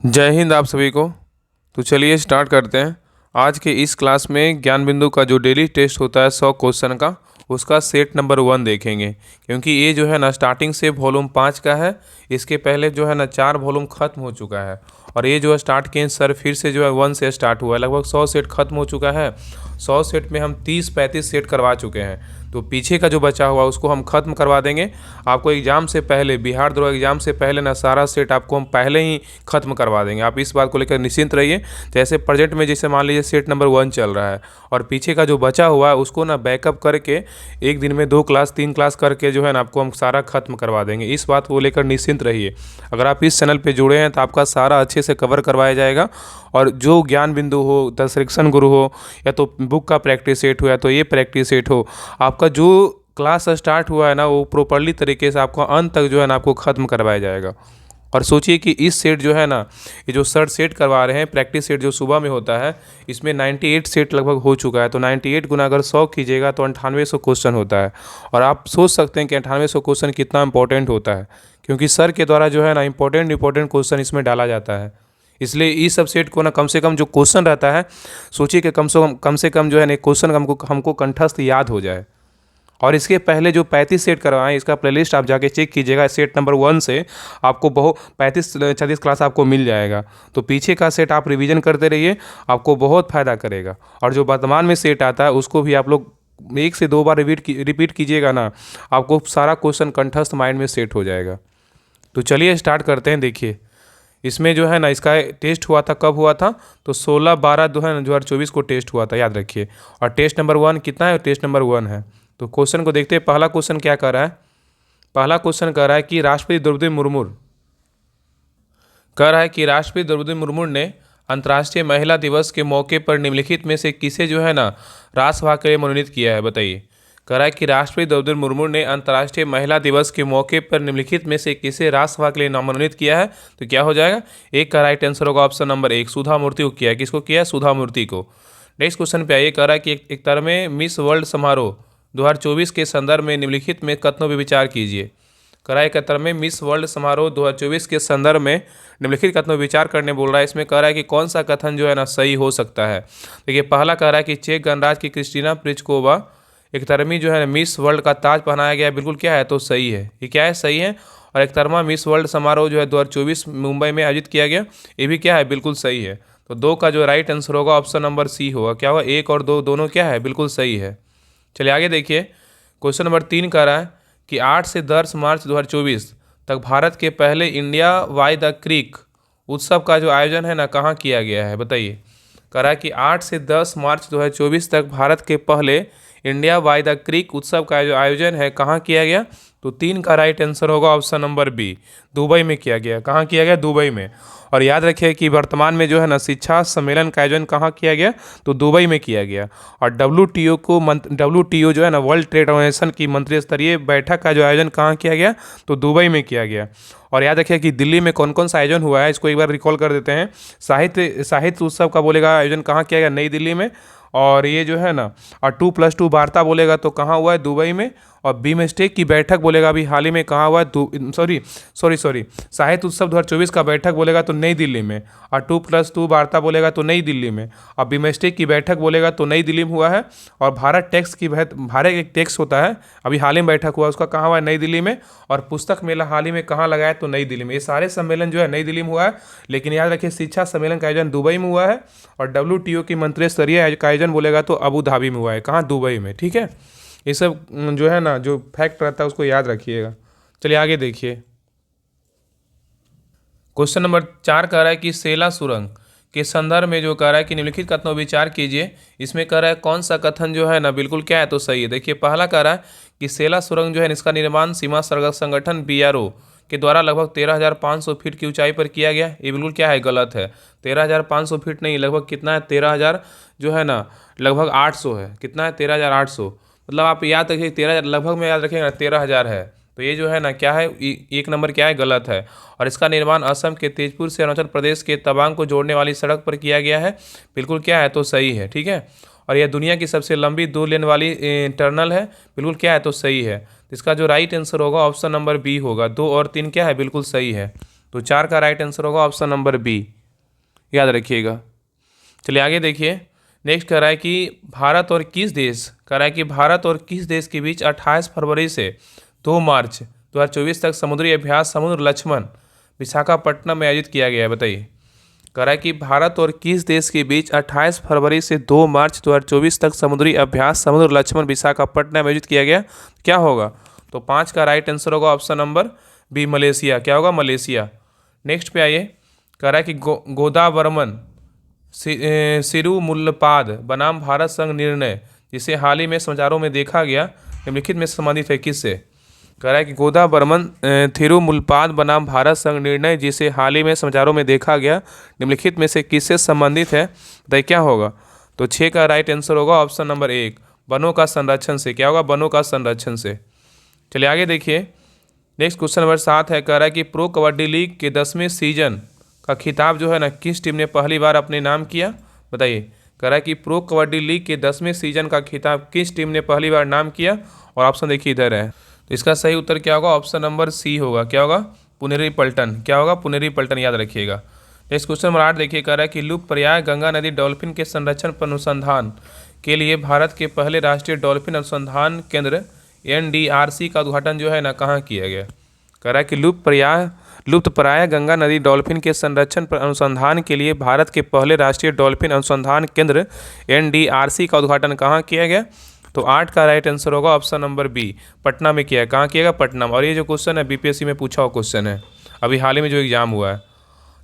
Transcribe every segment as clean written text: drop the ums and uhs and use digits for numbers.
जय हिंद आप सभी को। तो चलिए स्टार्ट करते हैं। आज के इस क्लास में ज्ञान बिंदु का जो डेली टेस्ट होता है 100 क्वेश्चन का, उसका सेट नंबर 1 देखेंगे। क्योंकि ये जो है ना स्टार्टिंग से वॉल्यूम 5 का है। इसके पहले जो है ना 4 वॉल्यूम ख़त्म हो चुका है और ये जो है स्टार्ट किए सर फिर से जो है 1 से स्टार्ट हुआ है। लगभग 100 सेट खत्म हो चुका है। 100 सेट में हम 30-35 सेट करवा चुके हैं। तो पीछे का जो बचा हुआ उसको हम ख़त्म करवा देंगे। आपको एग्ज़ाम से पहले, बिहार द्रोह एग्ज़ाम से पहले ना सारा सेट आपको हम पहले ही ख़त्म करवा देंगे। आप इस बात को लेकर निश्चिंत रहिए। जैसे प्रेजेंट में जैसे मान लीजिए सेट नंबर 1 चल रहा है और पीछे का जो बचा हुआ है उसको ना बैकअप करके एक दिन में 2 क्लास 3 क्लास करके जो है ना आपको हम सारा ख़त्म करवा देंगे। इस बात को लेकर निश्चिंत रहिए। अगर आप इस चैनल पे जुड़े हैं तो आपका सारा अच्छे से कवर करवाया जाएगा। और जो ज्ञान बिंदु हो, द सिलेक्शन गुरु हो, या तो बुक का प्रैक्टिस सेट हो, या तो ये प्रैक्टिस सेट हो, आपका जो क्लास स्टार्ट हुआ है ना वो प्रॉपर्ली तरीके से आपको अंत तक जो है ना आपको ख़त्म करवाया जाएगा। और सोचिए कि इस सेट जो है ना, ये जो सर सेट करवा रहे हैं प्रैक्टिस सेट जो सुबह में होता है, इसमें 98 सेट लगभग हो चुका है। तो 98 गुना अगर 100 कीजिएगा तो 9800 क्वेश्चन होता है। और आप सोच सकते हैं कि 9800 क्वेश्चन कितना इंपॉर्टेंट होता है, क्योंकि सर के द्वारा जो है ना इंपॉर्टेंट क्वेश्चन इसमें डाला जाता है। इसलिए इस सब सेट को ना कम से कम जो क्वेश्चन रहता है, सोचिए कि कम से कम जो है ना क्वेश्चन हमको कंठस्थ याद हो जाए। और इसके पहले जो 35 सेट करवाएं, इसका प्लेलिस्ट आप जाके चेक कीजिएगा। सेट नंबर 1 से आपको बहुत 35-36 क्लास आपको मिल जाएगा। तो पीछे का सेट आप रिवीजन करते रहिए, आपको बहुत फ़ायदा करेगा। और जो वर्तमान में सेट आता है उसको भी आप लोग 1 से 2 बार रिपीट कीजिएगा ना, आपको सारा क्वेश्चन कंठस्थ माइंड में सेट हो जाएगा। तो चलिए स्टार्ट करते हैं। देखिए इसमें जो है ना इसका टेस्ट हुआ था, कब हुआ था? तो 16/12/2024 को टेस्ट हुआ था, याद रखिए। और टेस्ट नंबर 1 कितना है? टेस्ट नंबर 1 है। तो क्वेश्चन को देखते हैं। पहला क्वेश्चन क्या कर रहा है? पहला क्वेश्चन कह रहा है कि राष्ट्रपति द्रौपदी मुर्मू ने अंतर्राष्ट्रीय महिला दिवस के मौके पर निम्नलिखित में से किसे जो है ना राष्ट्रसभा के लिए मनोनीत किया है? बताइए। कह रहा है कि राष्ट्रपति द्रौपदी मुर्मू ने अंतर्राष्ट्रीय महिला दिवस के मौके पर निम्नलिखित में से किसे राज्यसभा के लिए मनोनीत किया है? तो क्या हो जाएगा? एक का राइट आंसर होगा ऑप्शन नंबर 1, सुधा मूर्ति को किया है। किसको किया है? सुधा मूर्ति को। नेक्स्ट क्वेश्चन पे आइए। कह रहा है कि एक तरह में मिस वर्ल्ड समारोह 2024 के संदर्भ में निम्नलिखित में कथनों पर विचार कीजिए। कराए के तरह में मिस वर्ल्ड समारोह 2024 के संदर्भ में निम्नलिखित कथनों पर विचार करने बोल रहा है। इसमें कह रहा है कि कौन सा कथन जो है ना सही हो सकता है। देखिए पहला कह रहा है कि चेक गणराज्य की क्रिस्टीना प्लिचकोवा एक तरमी जो है मिस वर्ल्ड का ताज पहनाया गया, बिल्कुल क्या है? तो सही है। ये क्या है? सही है। और एक तरमा मिस वर्ल्ड समारोह जो है 2024 मुंबई में आयोजित किया गया, ये भी क्या है? बिल्कुल सही है। तो 2 का जो राइट आंसर होगा ऑप्शन नंबर सी होगा। क्या होगा? 1 और 2 दोनों क्या है? बिल्कुल सही है। चलिए आगे देखिए। क्वेश्चन नंबर 3 कह रहा है कि 8 से 10 मार्च 2024 तक भारत के पहले इंडिया वाई द क्रीक उत्सव का जो आयोजन है ना कहाँ किया गया है? बताइए। कह रहा है कि 8 से 10 मार्च 2024 तक भारत के पहले इंडिया बाय द क्रीक उत्सव का जो आयोजन है कहाँ किया गया? तो 3 का राइट आंसर होगा ऑप्शन नंबर बी, दुबई में किया गया। कहाँ किया गया? दुबई में। और याद रखिए कि वर्तमान में जो है ना शिक्षा सम्मेलन का आयोजन कहाँ किया गया? तो दुबई में किया गया। और WTO जो है ना वर्ल्ड ट्रेड ऑर्गेनाइजेशन की मंत्री स्तरीय बैठक का जो आयोजन कहाँ किया गया? तो दुबई में किया गया। और याद रखिए कि दिल्ली में कौन कौन सा आयोजन हुआ है, इसको एक बार रिकॉल कर देते हैं। साहित्य उत्सव का बोलेगा आयोजन कहाँ किया गया? नई दिल्ली में। और ये जो है ना और 2+2 वार्ता बोलेगा तो कहाँ हुआ है? दुबई में। और बीमस्टेक की बैठक बोलेगा अभी हाल ही में कहाँ हुआ है? सॉरी साहित्य उत्सव 2024 का बैठक बोलेगा तो नई दिल्ली में। और 2+2 वार्ता बोलेगा तो नई दिल्ली में। और बीमस्टेक की बैठक बोलेगा तो नई दिल्ली में हुआ है। और भारत एक टैक्स होता है, अभी हाल ही में बैठक हुआ, उसका कहाँ हुआ है? नई दिल्ली में। और पुस्तक मेला हाल ही में कहाँ लगा है? तो नई दिल्ली में। ये सारे सम्मेलन जो है नई दिल्ली में हुआ है। लेकिन याद रखिए शिक्षा सम्मेलन का आयोजन दुबई में हुआ है। और WTO की मंत्री स्तरीय का आयोजन बोलेगा तो अबू धाबी में हुआ है। कहाँ? दुबई में। ठीक है। ये सब जो है ना जो फैक्ट रहता है उसको याद रखिएगा। चलिए आगे देखिए। क्वेश्चन नंबर 4 कह रहा है कि सेला सुरंग के संदर्भ में जो कह रहा है कि निम्नलिखित कथनों विचार कीजिए। इसमें कह रहा है कौन सा कथन जो है ना बिल्कुल क्या है? तो सही है। देखिए पहला कह रहा है कि सेला सुरंग जो है इसका निर्माण सीमा संगठन BRO के द्वारा लगभग 13,500 फीट की ऊंचाई पर किया गया। ये बिल्कुल क्या है? गलत है। 13,500 फीट नहीं, लगभग कितना है? 13,000 जो है ना लगभग 800 है। कितना है? 13,800। मतलब आप याद रखिए 13,000 लगभग में याद रखिएगा 13,000 है। तो ये जो है ना क्या है? एक नंबर क्या है? गलत है। और इसका निर्माण असम के तेजपुर से अरुणाचल प्रदेश के तवांग को जोड़ने वाली सड़क पर किया गया है। बिल्कुल क्या है? तो सही है। ठीक है। और यह दुनिया की सबसे लंबी 2 लेन वाली टनल है। बिल्कुल क्या है? तो सही है। इसका जो राइट आंसर होगा ऑप्शन नंबर बी होगा। 2 और 3 क्या है? बिल्कुल सही है। तो 4 का राइट आंसर होगा ऑप्शन नंबर बी, याद रखिएगा। चलिए आगे देखिए। नेक्स्ट कह रहा है कि भारत और किस देश, कह रहा है कि भारत और किस देश के बीच 28 फरवरी से 2 मार्च 2024 तक समुद्री अभ्यास समुद्र लक्ष्मण विशाखापट्टनम में आयोजित किया गया है, बताइए। कह रहा है कि भारत और किस देश के बीच 28 फरवरी से 2 मार्च 2024 तक समुद्री अभ्यास समुद्र लक्ष्मण विशाखापट्टनम में आयोजित किया गया, क्या होगा? तो 5 का राइट आंसर होगा ऑप्शन नंबर बी, मलेशिया। क्या होगा? मलेशिया। नेक्स्ट पे आइए। कह रहा है कि गोदावरमन सिरुमुल्लपाद बनाम भारत संघ निर्णय जिसे हाल ही में समाचारों में देखा गया निम्नलिखित में संबंधित है किससे? कह रहा है कि गोदावरमन थिरुमुल्लपाद बनाम भारत संघ निर्णय जिसे हाल ही में समाचारों में देखा गया निम्नलिखित में से किससे संबंधित है, बताइए क्या होगा? तो 6 का राइट आंसर होगा ऑप्शन नंबर 1, वनों का संरक्षण से। क्या होगा? वनों का संरक्षण से। चलिए आगे देखिए। नेक्स्ट क्वेश्चन नंबर 7 है। कह रहा है कि प्रो कबड्डी लीग के 10वें सीजन का खिताब जो है ना किस टीम ने पहली बार अपने नाम किया, बताइए। कह रहा है कि प्रो कबड्डी लीग के 10वें सीजन का खिताब किस टीम ने पहली बार नाम किया, और ऑप्शन देखिए इधर है। तो इसका सही उत्तर क्या होगा? ऑप्शन नंबर सी होगा। क्या होगा? पुनेरी पल्टन। क्या होगा? पुनेरी पल्टन, याद रखिएगा। नेक्स्ट क्वेश्चन नंबर 8 देखिए। कह रहा है कि लुप्तप्राय गंगा नदी डॉल्फिन के संरक्षण पर अनुसंधान के लिए भारत के पहले राष्ट्रीय डॉल्फिन अनुसंधान केंद्र NDRC का उद्घाटन जो है ना कहाँ किया गया? कह रहा है कि लुप्तप्राय गंगा नदी डॉल्फिन के संरक्षण पर अनुसंधान के लिए भारत के पहले राष्ट्रीय डॉल्फिन अनुसंधान केंद्र NDRC का उद्घाटन कहाँ किया गया? तो 8 का राइट आंसर होगा ऑप्शन नंबर बी, पटना में किया है। कहाँ किया गया? पटना में। और ये जो क्वेश्चन है BPSC में पूछा हुआ क्वेश्चन है, अभी हाल ही में जो एग्जाम हुआ है।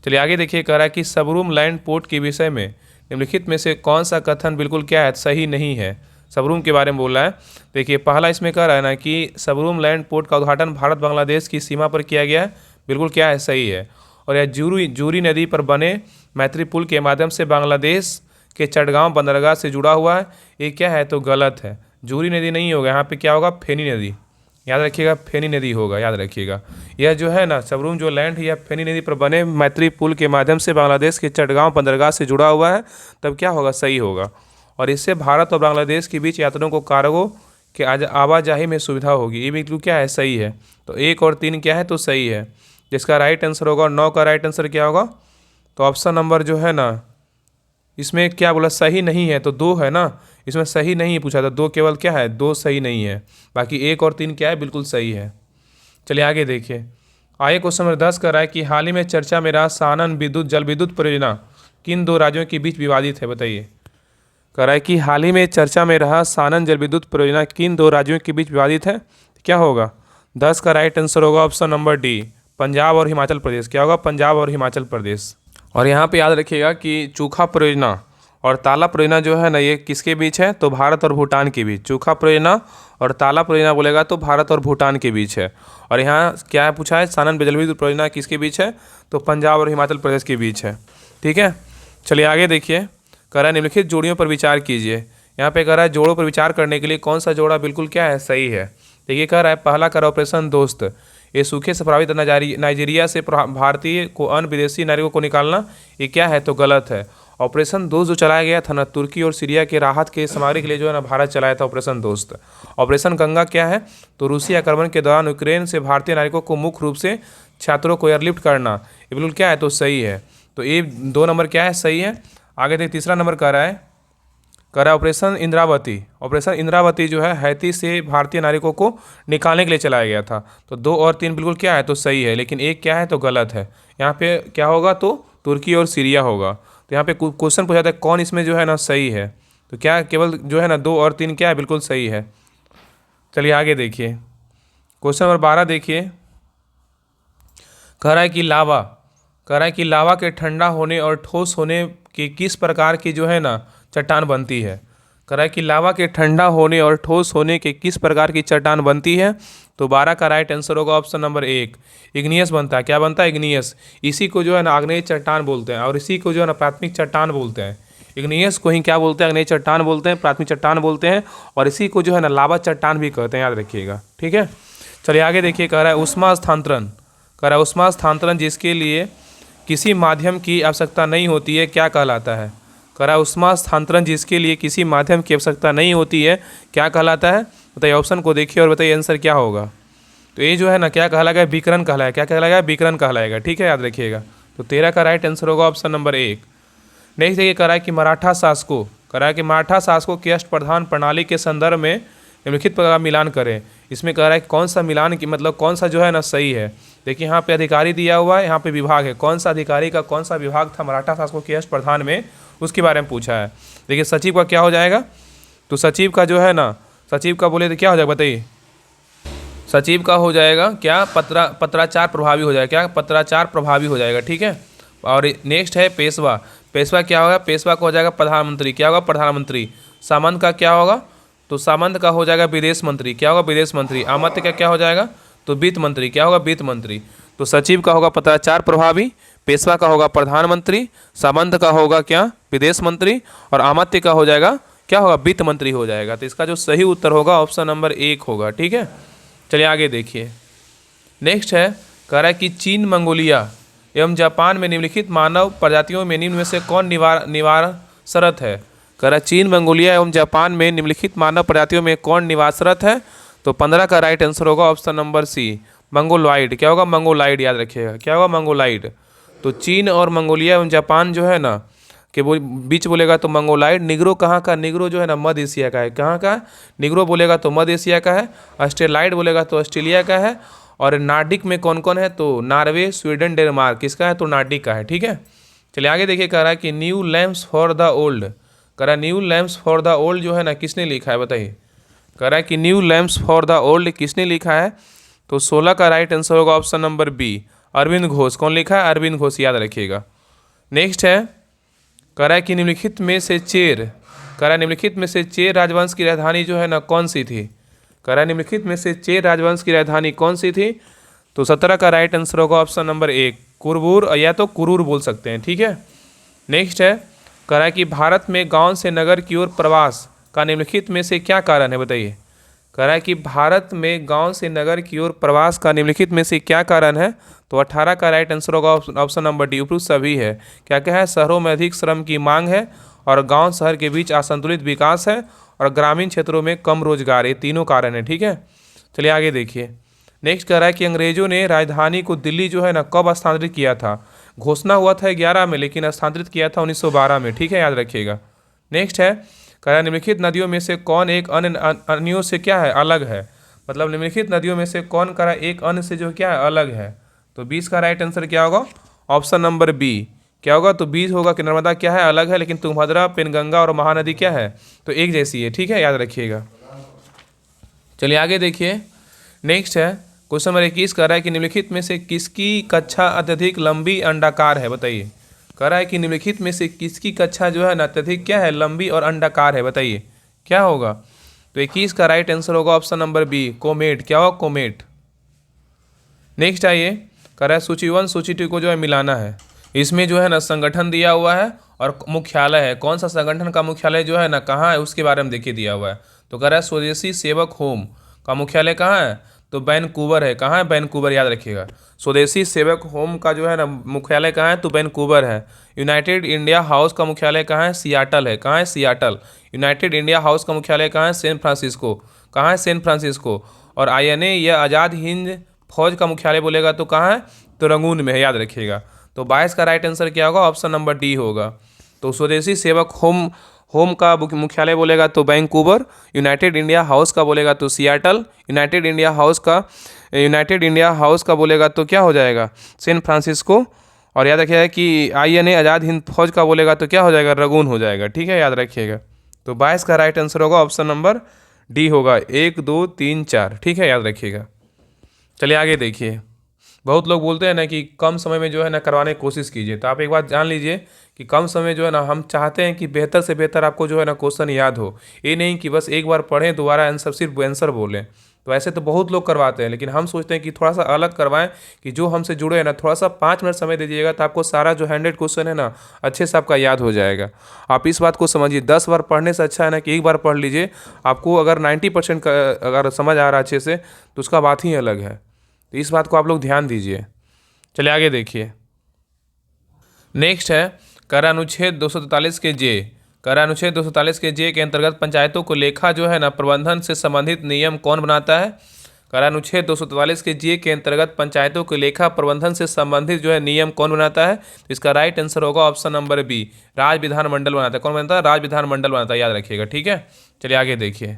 चलिए आगे देखिए। कह रहा है कि सबरूम लैंड पोर्ट के विषय में निम्नलिखित में से कौन सा कथन बिल्कुल क्या है? सही नहीं है। सबरूम के बारे में बोल रहा है। देखिए पहला इसमें कह रहा है ना कि सबरूम लैंड पोर्ट का उद्घाटन भारत बांग्लादेश की सीमा पर किया गया है, बिल्कुल क्या है? सही है। और यह जूरी नदी पर बने मैत्री पुल के माध्यम से बांग्लादेश के चटगांव बंदरगाह से जुड़ा हुआ है, ये क्या है? तो गलत है। जूरी नदी नहीं होगा, यहाँ पे क्या होगा? फेनी नदी, याद रखिएगा। फेनी नदी होगा, याद रखिएगा। यह जो है ना सबरूम जो लैंड है यह फेनी नदी पर बने मैत्री पुल के माध्यम से बांग्लादेश के चटगांव बंदरगाह से जुड़ा हुआ है, तब क्या होगा? सही होगा। और इससे भारत और बांग्लादेश के बीच यात्रियों को कार्गो के आवाजाही में सुविधा होगी, ये बिल्कुल क्या है? सही है। तो 1 और 3 क्या है? तो सही है। जिसका राइट आंसर होगा 9 का राइट आंसर क्या होगा? तो ऑप्शन नंबर जो है ना इसमें क्या बोला? सही नहीं है, तो 2 है ना, इसमें सही नहीं पूछा था, 2 केवल क्या है? 2 सही नहीं है, बाकी 1 और 3 क्या है? बिल्कुल सही है। चलिए आगे देखिए। आइए क्वेश्चन नंबर 10 कर रहा है कि हाल ही में चर्चा में रहा सानन जल विद्युत परियोजना किन 2 राज्यों के बीच विवादित है, बताइए। कह रहा है कि हाल ही में चर्चा में रहा सानन जल विद्युत परियोजना किन 2 राज्यों के बीच विवादित है, क्या होगा? 10 का राइट आंसर होगा ऑप्शन नंबर डी, पंजाब और हिमाचल प्रदेश। क्या होगा? पंजाब और हिमाचल प्रदेश। और यहाँ पे याद रखिएगा कि चूखा परियोजना और ताला परियोजना जो है ना ये किसके बीच है? तो भारत और भूटान के बीच। चूखा परियोजना और ताला परियोजना बोलेगा तो भारत और भूटान के बीच है। और यहाँ क्या पूछा है? सानन जल विद्युत परियोजना किसके बीच है? तो पंजाब और हिमाचल प्रदेश के बीच है। ठीक है, चलिए आगे देखिए। कह रहा है निम्नलिखित जोड़ियों पर विचार कीजिए। यहाँ पे कह रहा है जोड़ों पर विचार करने के लिए कौन सा जोड़ा बिल्कुल क्या है? सही है। देखिए कह रहा है पहला कर ऑपरेशन दोस्त, ये सूखे से प्रभावित नाइजीरिया से भारतीय को अन्य विदेशी नागरिकों को निकालना, ये क्या है? तो गलत है। ऑपरेशन दोस्त जो चलाया गया था ना तुर्की और सीरिया के राहत के सामग्री के लिए जो है ना भारत चलाया था ऑपरेशन दोस्त। ऑपरेशन गंगा क्या है? तो रूसी आक्रमण के दौरान यूक्रेन से भारतीय नागरिकों को मुख्य रूप से छात्रों को एयरलिफ्ट करना, ये बिल्कुल क्या है? तो सही है। तो ये 2 नंबर क्या है? सही है। आगे देखिए तीसरा नंबर कह रहा है ऑपरेशन इंद्रावती। ऑपरेशन इंद्रावती जो है हैती से भारतीय नागरिकों को निकालने के लिए चलाया गया था। तो 2 और 3 बिल्कुल क्या है? तो सही है, लेकिन 1 क्या है? तो गलत है। यहाँ पे क्या होगा? तो तुर्की और सीरिया होगा। तो यहाँ पे क्वेश्चन पूछा था कौन इसमें जो है ना सही है, तो क्या केवल जो है ना 2 और 3 क्या है? बिल्कुल सही है। चलिए आगे देखिए क्वेश्चन नंबर 12 देखिए। कह रहा है कि लावा के ठंडा होने और ठोस होने की किस प्रकार की जो है ना चट्टान बनती है। कह रहा है कि लावा के ठंडा होने और ठोस होने के किस प्रकार की चट्टान बनती है। तो 12 का राइट आंसर होगा ऑप्शन नंबर 1, इग्नियस बनता है। क्या बनता है? इग्नियस। इसी को जो है ना आग्नेय चट्टान बोलते हैं और इसी को जो है ना प्राथमिक चट्टान बोलते हैं। इग्नियस को ही क्या बोलते हैं? आग्नेय चट्टान बोलते हैं, प्राथमिक चट्टान बोलते हैं, और इसी को जो है ना लावा चट्टान भी कहते हैं, याद रखिएगा। ठीक है, चलिए आगे देखिए। कह रहा है ऊष्मा स्थानांतरण जिसके लिए किसी माध्यम की आवश्यकता नहीं होती है क्या कहलाता है। कह रहा है ऊष्मा स्थानांतरण जिसके लिए किसी माध्यम की आवश्यकता नहीं होती है क्या कहलाता है, बताइए। ऑप्शन को देखिए और बताइए आंसर क्या होगा। तो ये जो है ना क्या कहलाएगा, विकरण कहलाएगा। क्या कहलाएगा, विकरण कहलाएगा। ठीक है, याद रखिएगा। तो 13 का राइट आंसर होगा ऑप्शन नंबर 1। नेक्स्ट देखिए, कह रहा है कि मराठा शासकों, कह रहा है कि मराठा शासकों की अष्टप्रधान प्रणाली के संदर्भ में निम्नलिखित का मिलान करें। इसमें कह रहा है कि कौन सा मिलान की मतलब कौन सा जो है ना सही है। देखिए यहाँ पे अधिकारी दिया हुआ है, यहाँ पे विभाग है। कौन सा अधिकारी का कौन सा विभाग था मराठा शासकों के अष्टप्रधान में, उसके बारे में पूछा है। देखिए सचिव का क्या हो जाएगा, तो सचिव का जो है ना, सचिव का बोले तो क्या हो जाएगा बताइए, सचिव का हो जाएगा क्या, पत्राचार प्रभावी हो जाएगा। क्या, पत्राचार प्रभावी हो जाएगा। ठीक है। और नेक्स्ट है पेशवा। पेशवा क्या होगा, पेशवा का हो जाएगा प्रधानमंत्री। क्या होगा, प्रधानमंत्री। सामंत का क्या होगा, तो सामंत का हो जाएगा विदेश मंत्री। क्या होगा, विदेश मंत्री। अमात्य का क्या हो जाएगा, तो वित्त मंत्री। क्या होगा, वित्त मंत्री। तो सचिव का होगा पत्राचार प्रभावी, पेशवा का होगा प्रधानमंत्री, सामंत का होगा क्या, विदेश मंत्री, और अमात्य का हो जाएगा क्या होगा, वित्त मंत्री हो जाएगा। तो इसका जो सही उत्तर होगा ऑप्शन नंबर 1 होगा। ठीक है, चलिए आगे देखिए। नेक्स्ट है, कह रहा है कि चीन, मंगोलिया एवं जापान में निम्नलिखित मानव प्रजातियों में निम्न में से कौन निवासरत है। कह रहा है चीन, मंगोलिया एवं जापान में निम्नलिखित मानव प्रजातियों में कौन निवासरत है। तो 15 का राइट आंसर होगा ऑप्शन नंबर सी, मंगोलाइड। क्या होगा, मंगोलाइड। याद रखिएगा, क्या होगा, मंगोलाइड। तो चीन और मंगोलिया एवं जापान जो है ना के बीच बोलेगा तो मंगोलाइड। निग्रो कहाँ का, निग्रो जो है ना मध्य एशिया का है। कहाँ का, निग्रो बोलेगा तो मध्य एशिया का है। ऑस्ट्रेलाइड बोलेगा तो ऑस्ट्रेलिया का है। और नार्डिक में कौन कौन है, तो नॉर्वे, स्वीडन, डेनमार्क। किसका है, तो नार्डिक का है। ठीक है, चलिए आगे देखिए। कह रहा है कि new lamps for the old, कह रहा है new lamps for the old जो है ना किसने लिखा है बताइए। कह रहा है कि new lamps for the old किसने लिखा है। तो 16 का राइट आंसर होगा option number B, Aurobindo Ghosh. कौन लिखा है, अरविंद घोष। याद रखिएगा। नेक्स्ट है, कह रहा है कि निम्नलिखित में से चेर, कह रहा है निम्नलिखित में से चेर राजवंश की राजधानी जो है ना कौन सी थी। कह रहा है निम्नलिखित में से चेर राजवंश की राजधानी कौन सी थी। तो 17 का राइट आंसर होगा ऑप्शन नंबर 1, कुरबूर या तो कुरूर बोल सकते हैं। ठीक है। नेक्स्ट है, कह रहा है कि भारत में गांव से नगर की ओर प्रवास का निम्नलिखित में से क्या कारण है बताइए। कह रहा है कि भारत में गांव से नगर की ओर प्रवास का निम्नलिखित में से क्या कारण है। तो 18 का राइट आंसर होगा ऑप्शन नंबर डी, उपरोक्त सभी है। क्या क्या है, शहरों में अधिक श्रम की मांग है, और गांव शहर के बीच असंतुलित विकास है, और ग्रामीण क्षेत्रों में कम रोजगार। ये तीनों कारण है। ठीक है, चलिए आगे देखिए। नेक्स्ट कह रहा है कि अंग्रेजों ने राजधानी को दिल्ली जो है ना कब स्थानांतरित किया था। घोषणा हुआ था 11 में, लेकिन स्थानांतरित किया था 1912 में। ठीक है, याद रखिएगा। नेक्स्ट है, कह रहा है निम्नलिखित नदियों में से कौन एक अन्यों से क्या है, अलग है। मतलब निम्नलिखित नदियों में से कौन कह रहा है एक अन्य से जो क्या है, अलग है। तो 20 का राइट आंसर क्या होगा, ऑप्शन नंबर बी। क्या होगा, तो 20 होगा कि नर्मदा क्या है, अलग है, लेकिन तुंगभद्रा, पेनगंगा और महानदी क्या है, तो एक जैसी है। ठीक है, याद रखिएगा। चलिए आगे देखिए। नेक्स्ट है क्वेश्चन नंबर 21, कह रहा है कि निम्नलिखित में से किसकी कक्षा अत्यधिक लंबी अंडाकार है बताइए। कह रहा है कि निम्नलिखित में से किसकी कक्षा जो है ना अत्यधिक क्या है, लंबी और अंडाकार है, बताइए क्या होगा। तो 21 का राइट आंसर होगा ऑप्शन नंबर बी, कोमेट। क्या होगा, कोमेट। नेक्स्ट आइए, कह रहा है सूची 1 सूची 2 को जो है मिलाना है। इसमें जो है ना संगठन दिया हुआ है और मुख्यालय है। कौन सा संगठन का मुख्यालय जो है ना कहाँ है, उसके बारे में देखिए दिया हुआ है। तो कह रहा है स्वदेशी सेवक होम का मुख्यालय कहाँ है, तो वैनकूवर है। कहाँ है, वैनकूवर। याद रखिएगा। स्वदेशी सेवक होम का जो है ना मुख्यालय कहाँ है, तो वैनकूवर है। यूनाइटेड इंडिया हाउस का मुख्यालय कहाँ है, सियाटल है। कहाँ है, सियाटल। यूनाइटेड इंडिया हाउस का मुख्यालय कहाँ है, सैन फ्रांसिस्को। कहाँ है, सैन फ्रांसिस्को। और INA या आज़ाद हिंद फौज का मुख्यालय बोलेगा तो कहाँ है, तो रंगून में है। याद रखिएगा। तो 22 का राइट आंसर क्या होगा, ऑप्शन नंबर डी होगा। तो स्वदेशी सेवक होम का मुख्यालय बोलेगा तो वैंकूवर। यूनाइटेड इंडिया हाउस का बोलेगा तो सियाटल। यूनाइटेड इंडिया हाउस का बोलेगा तो क्या हो जाएगा, सैन फ्रांसिस्को। और याद रखिएगा कि INA आज़ाद हिंद फौज का बोलेगा तो क्या हो जाएगा, रंगून हो जाएगा। ठीक है, याद रखिएगा। तो 22 का राइट आंसर होगा ऑप्शन नंबर डी होगा, 1 2 3 4। ठीक है, याद रखिएगा। चलिए आगे देखिए। बहुत लोग बोलते हैं ना कि कम समय में जो है ना करवाने की कोशिश कीजिए। तो आप एक बात जान लीजिए कि कम समय जो है ना हम चाहते हैं कि बेहतर से बेहतर आपको जो है ना क्वेश्चन याद हो। ये नहीं कि बस एक बार पढ़ें दोबारा आंसर सिर्फ आंसर बोलें। तो ऐसे तो बहुत लोग करवाते हैं, लेकिन हम सोचते हैं कि थोड़ा सा अलग करवाएं, कि जो हमसे जुड़े हैं ना थोड़ा सा 5 मिनट समय दे दीजिएगा तो आपको सारा जो 100 क्वेश्चन है ना अच्छे से आपका याद हो जाएगा। आप इस बात को समझिए, 10 बार पढ़ने से अच्छा है ना कि एक बार पढ़ लीजिए। आपको अगर 90% अगर समझ आ रहा है अच्छे से तो उसका बात ही अलग है। तो इस बात को आप लोग ध्यान दीजिए। चलिए आगे देखिए। नेक्स्ट है, कर अनुच्छेद 243 के जे, कर अनुच्छेद 243 के जे के अंतर्गत पंचायतों को लेखा जो है ना प्रबंधन से संबंधित नियम कौन बनाता है। करा अनुच्छेद 243 के जी के अंतर्गत पंचायतों के लेखा प्रबंधन से संबंधित जो है नियम कौन बनाता है? तो इसका राइट आंसर होगा ऑप्शन नंबर बी, राज्य विधानमंडल बनाता है। कौन बनाता है? राज्य विधानमंडल बनाता है, याद रखिएगा। ठीक है, चलिए आगे देखिए।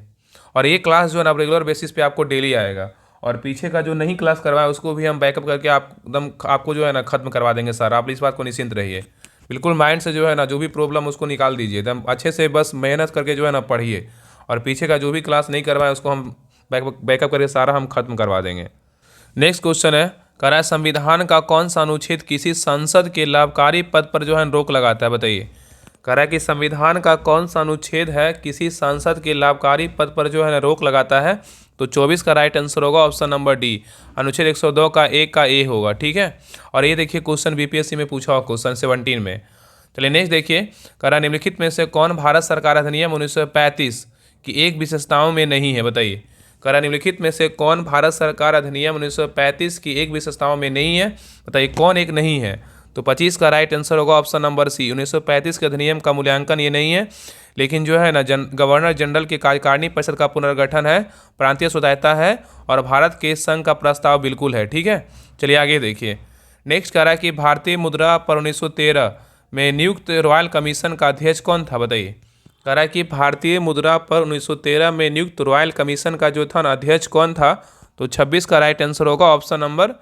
और ये क्लास जो है ना रेगुलर बेसिस पे आपको डेली आएगा, और पीछे का जो नहीं क्लास करवाया उसको भी हम बैकअप करके आपको जो है ना खत्म करवा देंगे सर। आप इस बात को निश्चिंत रहिए, बिल्कुल माइंड से जो है ना जो भी प्रॉब्लम उसको निकाल दीजिए एकदम अच्छे से, बस मेहनत करके जो है ना पढ़िए, और पीछे का जो भी क्लास नहीं करवाए उसको हम बैकअप करके सारा हम खत्म करवा देंगे। नेक्स्ट क्वेश्चन है, कह रहा है संविधान का कौन सा अनुच्छेद किसी सांसद के लाभकारी पद पर जो है रोक लगाता है? बताइए। कह रहा है कि संविधान का कौन सा अनुच्छेद है किसी सांसद के लाभकारी पद पर जो है ना रोक लगाता है? तो 24 का राइट आंसर होगा ऑप्शन नंबर डी, अनुच्छेद 102 का एक का ए होगा। ठीक है, और ये देखिए क्वेश्चन बीपीएससी में पूछा हुआ क्वेश्चन 17 में। चलिए नेक्स्ट देखिए, कह रहा है निम्नलिखित में से कौन भारत सरकार अधिनियम 1935 की एक विशेषताओं में नहीं है? बताइए। कह रहा है निम्नलिखित में से कौन भारत सरकार अधिनियम 1935 की एक विशेषताओं में नहीं है? बताइए कौन एक नहीं है? तो 25 का राइट आंसर होगा ऑप्शन नंबर सी, 1935 के अधिनियम का मूल्यांकन ये नहीं है, लेकिन जो है ना गवर्नर जनरल के कार्यकारिणी परिषद का पुनर्गठन है, प्रांतीय स्वायत्तता है, और भारत के संघ का प्रस्ताव बिल्कुल है। ठीक है, चलिए आगे देखिए। नेक्स्ट कह रहा है कि भारतीय मुद्रा पर 1913 में नियुक्त रॉयल कमीशन का अध्यक्ष कौन था? बताइए। कह रहा है कि भारतीय मुद्रा पर 1913 में नियुक्त रॉयल कमीशन का जो था ना अध्यक्ष कौन था? तो 26 का राइट आंसर होगा ऑप्शन नंबर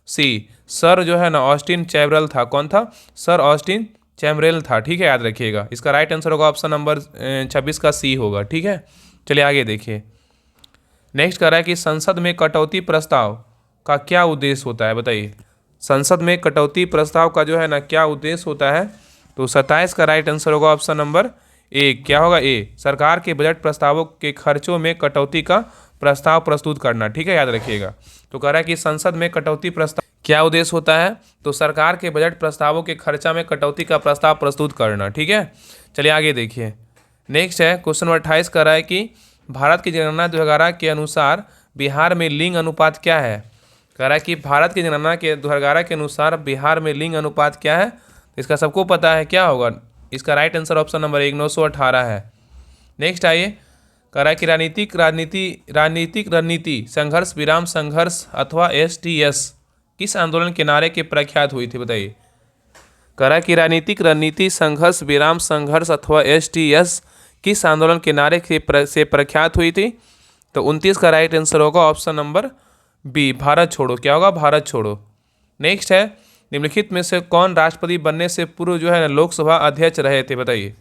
सी, सर जो है ना ऑस्टिन चैमरल था। कौन था? सर ऑस्टिन चैमरल था। ठीक है, याद रखिएगा। इसका राइट आंसर होगा ऑप्शन नंबर 26 का सी होगा। ठीक है, चलिए आगे देखिए। नेक्स्ट कह रहा है कि संसद में कटौती प्रस्ताव का क्या उद्देश्य होता है? बताइए। संसद में कटौती प्रस्ताव का जो है ना क्या उद्देश्य होता है? तो 27 का राइट आंसर होगा ऑप्शन नंबर ए, क्या होगा? ए, सरकार के बजट प्रस्तावों के खर्चों में कटौती का प्रस्ताव प्रस्तुत करना। ठीक है, याद रखिएगा। तो कह रहा है कि संसद में कटौती प्रस्ताव क्या उद्देश्य होता है? तो सरकार के बजट प्रस्तावों के खर्चा में कटौती का प्रस्ताव प्रस्तुत करना। ठीक है, चलिए आगे देखिए। नेक्स्ट है क्वेश्चन नंबर 28, कह रहा है कि भारत की जनगणना 2011 के अनुसार बिहार में लिंग अनुपात क्या है? कह रहा है कि भारत की जनगणना के 2011 के अनुसार बिहार में लिंग अनुपात क्या है? इसका सबको पता है, क्या होगा? इसका राइट आंसर ऑप्शन नंबर 1, 918 है। नेक्स्ट आइए, कह रहा है कि राजनीतिक रणनीति संघर्ष विराम संघर्ष अथवा STS किस आंदोलन के नारे के प्रख्यात हुई थी? बताइए। कह रहा है कि राजनीतिक रणनीति संघर्ष विराम संघर्ष अथवा STS किस आंदोलन के नारे से प्रख्यात हुई थी? तो 29 का राइट आंसर होगा ऑप्शन नंबर बी, भारत छोड़ो। क्या होगा? भारत छोड़ो। नेक्स्ट है, निम्नलिखित में से कौन राष्ट्रपति बनने से पूर्व जो है ना लोकसभा अध्यक्ष रहे थे? बताइए।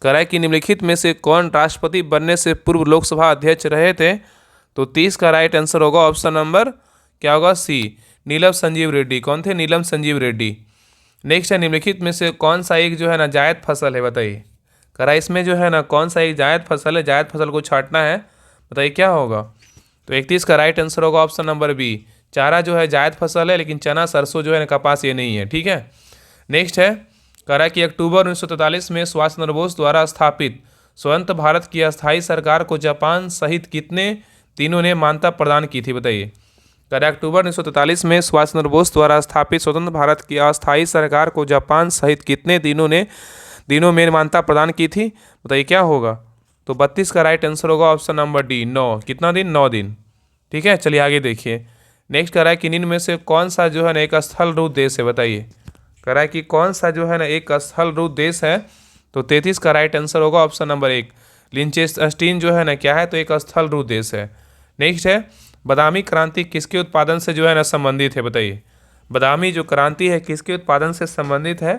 कह रहा है कि निम्नलिखित में से कौन राष्ट्रपति बनने से पूर्व लोकसभा अध्यक्ष रहे थे? तो 30 का राइट आंसर होगा ऑप्शन नंबर क्या होगा? सी, नीलम संजीव रेड्डी। कौन थे? नीलम संजीव रेड्डी। नेक्स्ट है, निम्नलिखित में से कौन सा एक जो है ना जायद फसल है? बताइए। कह रहा है इसमें जो है ना कौन सा एक जायद फसल है? जायद फसल को छांटना है, बताइए क्या होगा? तो 31 का राइट आंसर होगा ऑप्शन नंबर बी, चारा जो है जायद फसल है, लेकिन चना सरसों जो है ना कपास ये नहीं है। ठीक है, नेक्स्ट है, कह रहा है कि अक्टूबर 1943 में सुभाष चंद्र बोस द्वारा स्थापित स्वतंत्र भारत की अस्थायी सरकार को जापान सहित कितने दिनों ने मान्यता प्रदान की थी? बताइए। कह रहा है अक्टूबर 1943 में सुभाष चंद्र बोस द्वारा स्थापित स्वतंत्र भारत की अस्थायी सरकार को जापान सहित कितने दिनों में मान्यता प्रदान की थी? बताइए क्या होगा? तो 32 का राइट आंसर होगा ऑप्शन नंबर डी, 9। कितना दिन? 9 दिन। ठीक है, चलिए आगे देखिए। नेक्स्ट कह रहा है कि निम्न में से कौन सा जो है ना एक स्थल रूप देश है? बताइए। कह रहा है कि कौन सा जो है ना एक स्थल रूप देश है? तो 33 का राइट आंसर होगा ऑप्शन नंबर 1, लिंचेस्टीन जो है ना क्या है? तो एक स्थल रूप देश है। नेक्स्ट है, बादामी क्रांति किसके उत्पादन से जो है ना संबंधित है? बताइए। बादामी जो क्रांति है किसके उत्पादन से संबंधित है?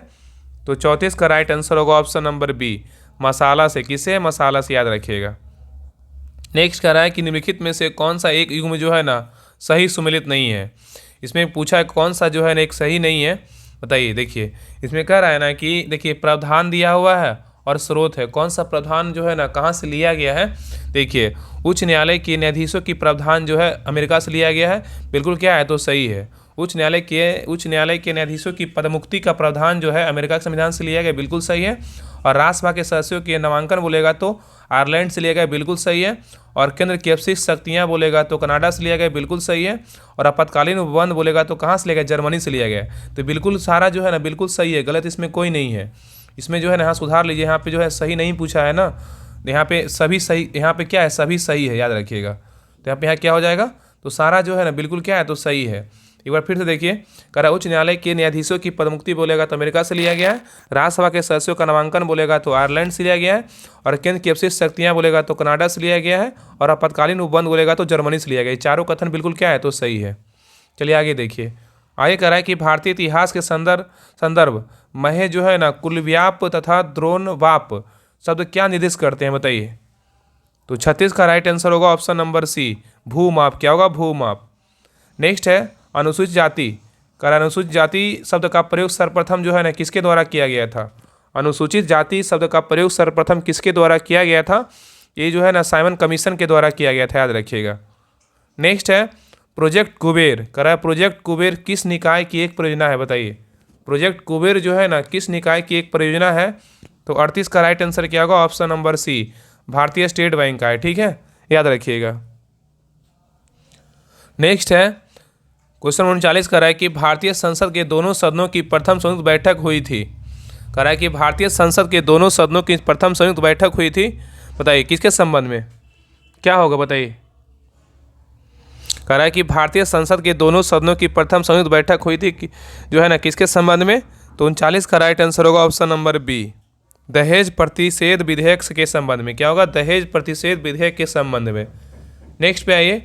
तो 34 का राइट आंसर होगा ऑप्शन नंबर बी, मसाला से। किसे? मसाला से, याद रखिएगा। नेक्स्ट कह रहा है कि निम्नलिखित में से कौन सा एक युग्म जो है ना सही सुमेलित नहीं है? इसमें पूछा है कौन सा जो है ना एक सही नहीं है, बताइए। देखिए इसमें कह रहा है ना कि देखिए प्रावधान दिया हुआ है और स्रोत है। कौन सा प्रावधान जो है ना कहाँ से लिया गया है? देखिए उच्च न्यायालय के न्यायाधीशों की प्रावधान जो है अमेरिका से लिया गया है, बिल्कुल क्या है? तो सही है। उच्च न्यायालय के न्यायाधीशों की पदमुक्ति का प्रावधान जो है अमेरिका के संविधान से लिया गया, बिल्कुल सही है। और राज्यसभा के सदस्यों के नामांकन बोलेगा तो आयरलैंड से लिया गया, बिल्कुल सही है। और केंद्र की अवशिष्ट शक्तियाँ बोलेगा तो कनाडा से लिया गया, बिल्कुल सही है। और आपातकालीन उपबंध बोलेगा तो कहाँ से लिया गया? जर्मनी से लिया गया। तो बिल्कुल सारा जो है ना बिल्कुल सही है, गलत इसमें कोई नहीं है। इसमें जो है ना यहाँ सुधार लीजिए, यहाँ पे जो है सही नहीं पूछा है ना, यहाँ पे सभी सही, यहाँ पे क्या है? सभी सही है, याद रखिएगा। तो यहाँ पे क्या हो जाएगा? तो सारा जो है ना बिल्कुल क्या है, तो सही है। एक बार फिर से देखिए, कह रहा है उच्च न्यायालय के न्यायाधीशों की पदमुक्ति बोलेगा तो अमेरिका से लिया गया है, राज्यसभा के सदस्यों का नामांकन बोलेगा तो आयरलैंड से लिया गया है, और केंद्र की अवशिष्ट शक्तियाँ बोलेगा तो कनाडा से लिया गया है, और आपातकालीन उपबंध बोलेगा तो जर्मनी से लिया गया है। चारों कथन बिल्कुल क्या है, तो सही है। चलिए आगे देखिए, आगे कह रहा है कि भारतीय इतिहास के संदर्भ महे जो है ना कुलव्याप तथा द्रोणवाप शब्द क्या निर्दिष्ट करते हैं, बताइए। तो 36 का राइट आंसर होगा ऑप्शन नंबर सी, भूमाप। क्या होगा, भूमाप। नेक्स्ट है अनुसूचित जाति। कर अनुसूचित जाति शब्द का प्रयोग सर्वप्रथम जो है ना किसके द्वारा किया गया था। अनुसूचित जाति शब्द का प्रयोग सर्वप्रथम किसके द्वारा किया गया था, ये जो है ना साइमन कमीशन के द्वारा किया गया था, याद रखिएगा। नेक्स्ट है प्रोजेक्ट कुबेर। कर रहा है प्रोजेक्ट कुबेर किस निकाय की एक परियोजना है, बताइए। प्रोजेक्ट कुबेर जो है ना किस निकाय की एक परियोजना है, तो 38 का राइट आंसर क्या होगा, ऑप्शन नंबर सी, भारतीय स्टेट बैंक का है, ठीक है, याद रखिएगा। नेक्स्ट है क्वेश्चन 39 कर रहा है कि भारतीय संसद के दोनों सदनों की प्रथम संयुक्त बैठक हुई थी। कर रहा है कि भारतीय संसद के दोनों सदनों की प्रथम संयुक्त बैठक हुई थी, बताइए किसके संबंध में, क्या होगा, बताइए। कह रहा है कि भारतीय संसद के दोनों सदनों की प्रथम संयुक्त बैठक हुई थी जो है ना किसके संबंध में, तो 39 का राइट आंसर होगा ऑप्शन नंबर बी, दहेज प्रतिषेध विधेयक के संबंध में। क्या होगा, दहेज प्रतिषेध विधेयक के संबंध में। नेक्स्ट पे आइए,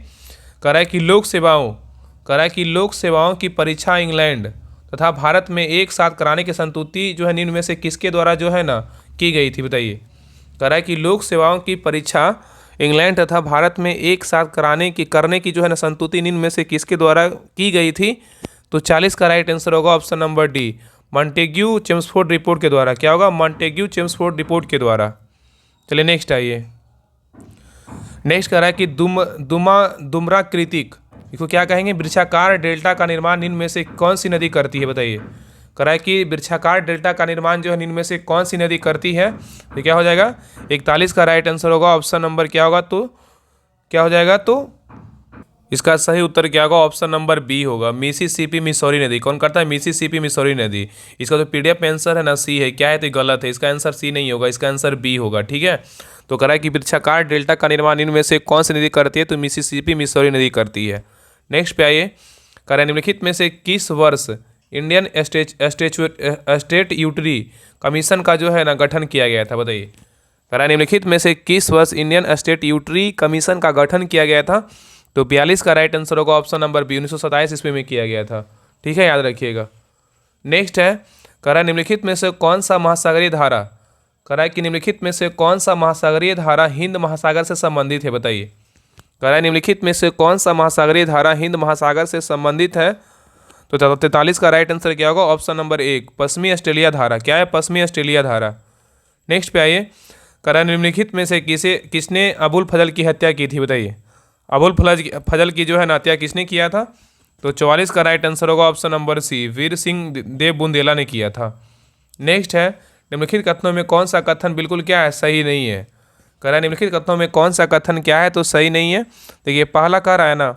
कह रहा है कि लोक सेवाओं की परीक्षा इंग्लैंड तथा भारत में एक साथ कराने की संतुति जो है निम्न में से किसके द्वारा जो है ना की गई थी, बताइए। कह रहा है कि लोक सेवाओं की परीक्षा इंग्लैंड तथा भारत में एक साथ करने की जो है ना संतुति निम्न में से किसके द्वारा की गई थी, तो 40 का राइट आंसर होगा option number D, Montagu Chelmsford report के द्वारा। क्या होगा, मॉन्टेग्यू चेम्सफोर्ड रिपोर्ट के द्वारा। चलिए नेक्स्ट आइए। नेक्स्ट कह रहा है कि दुमराकृतिक, इसको क्या कहेंगे, वृक्षाकार डेल्टा का निर्माण निम्न में से कौन सी नदी करती है, बताइए। कह रहा है कि वृक्षाकार डेल्टा का निर्माण जो है निम्न में से कौन सी नदी करती है, तो क्या हो जाएगा, 41 का राइट आंसर होगा ऑप्शन नंबर क्या होगा, तो क्या हो जाएगा, तो इसका सही उत्तर क्या होगा, ऑप्शन नंबर बी होगा, मिसिसिपी मिसौरी नदी। कौन करता है, मिसिसिपी मिसौरी नदी। इसका जो पीडीएफ में आंसर है ना सी है, क्या है, तो गलत है, इसका आंसर सी नहीं होगा, इसका आंसर बी होगा, ठीक है। तो कह रहा है कि वृक्षाकार डेल्टा का निर्माण इनमें से कौन सी नदी करती है, तो मिसिसिपी मिसौरी नदी करती है। नेक्स्ट पे आइए, कह रहा है निम्नलिखित में से किस वर्ष इंडियन स्टैट्यूटरी कमीशन का जो है ना गठन किया गया था, बताइए। कह रहा है निम्नलिखित में से किस वर्ष इंडियन स्टैट्यूटरी कमीशन का गठन किया गया था, तो 42 का राइट आंसर होगा ऑप्शन नंबर बी, 1927 ईस्वी में किया गया था, ठीक है, याद रखिएगा। नेक्स्ट है, कह रहा है निम्नलिखित में से कौन सा महासागरीय धारा, कह रहा है कि निम्नलिखित में से कौन सा महासागरीय धारा हिंद महासागर से संबंधित है, बताइए। कह रहा है निम्नलिखित में से कौन सा महासागरीय धारा हिंद महासागर से संबंधित है, तो 43 का राइट आंसर क्या होगा, ऑप्शन नंबर एक, पश्चिमी ऑस्ट्रेलिया धारा। क्या है, पश्चिमी ऑस्ट्रेलिया धारा। नेक्स्ट पे आइए, कह रहा है निम्नलिखित में से किसने अबुल फजल की हत्या की थी, बताइए। अबुल फजल की जो है ना हत्या किसने किया था, तो 44 का राइट आंसर होगा ऑप्शन नंबर सी, वीर सिंह देव बुंदेला ने किया था। नेक्स्ट है, निम्नलिखित कथनों में कौन सा कथन बिल्कुल क्या है, सही नहीं है। कह रहा है निम्नलिखित कथनों में कौन सा कथन क्या है, तो सही नहीं है। देखिए पहला कह रहा है ना,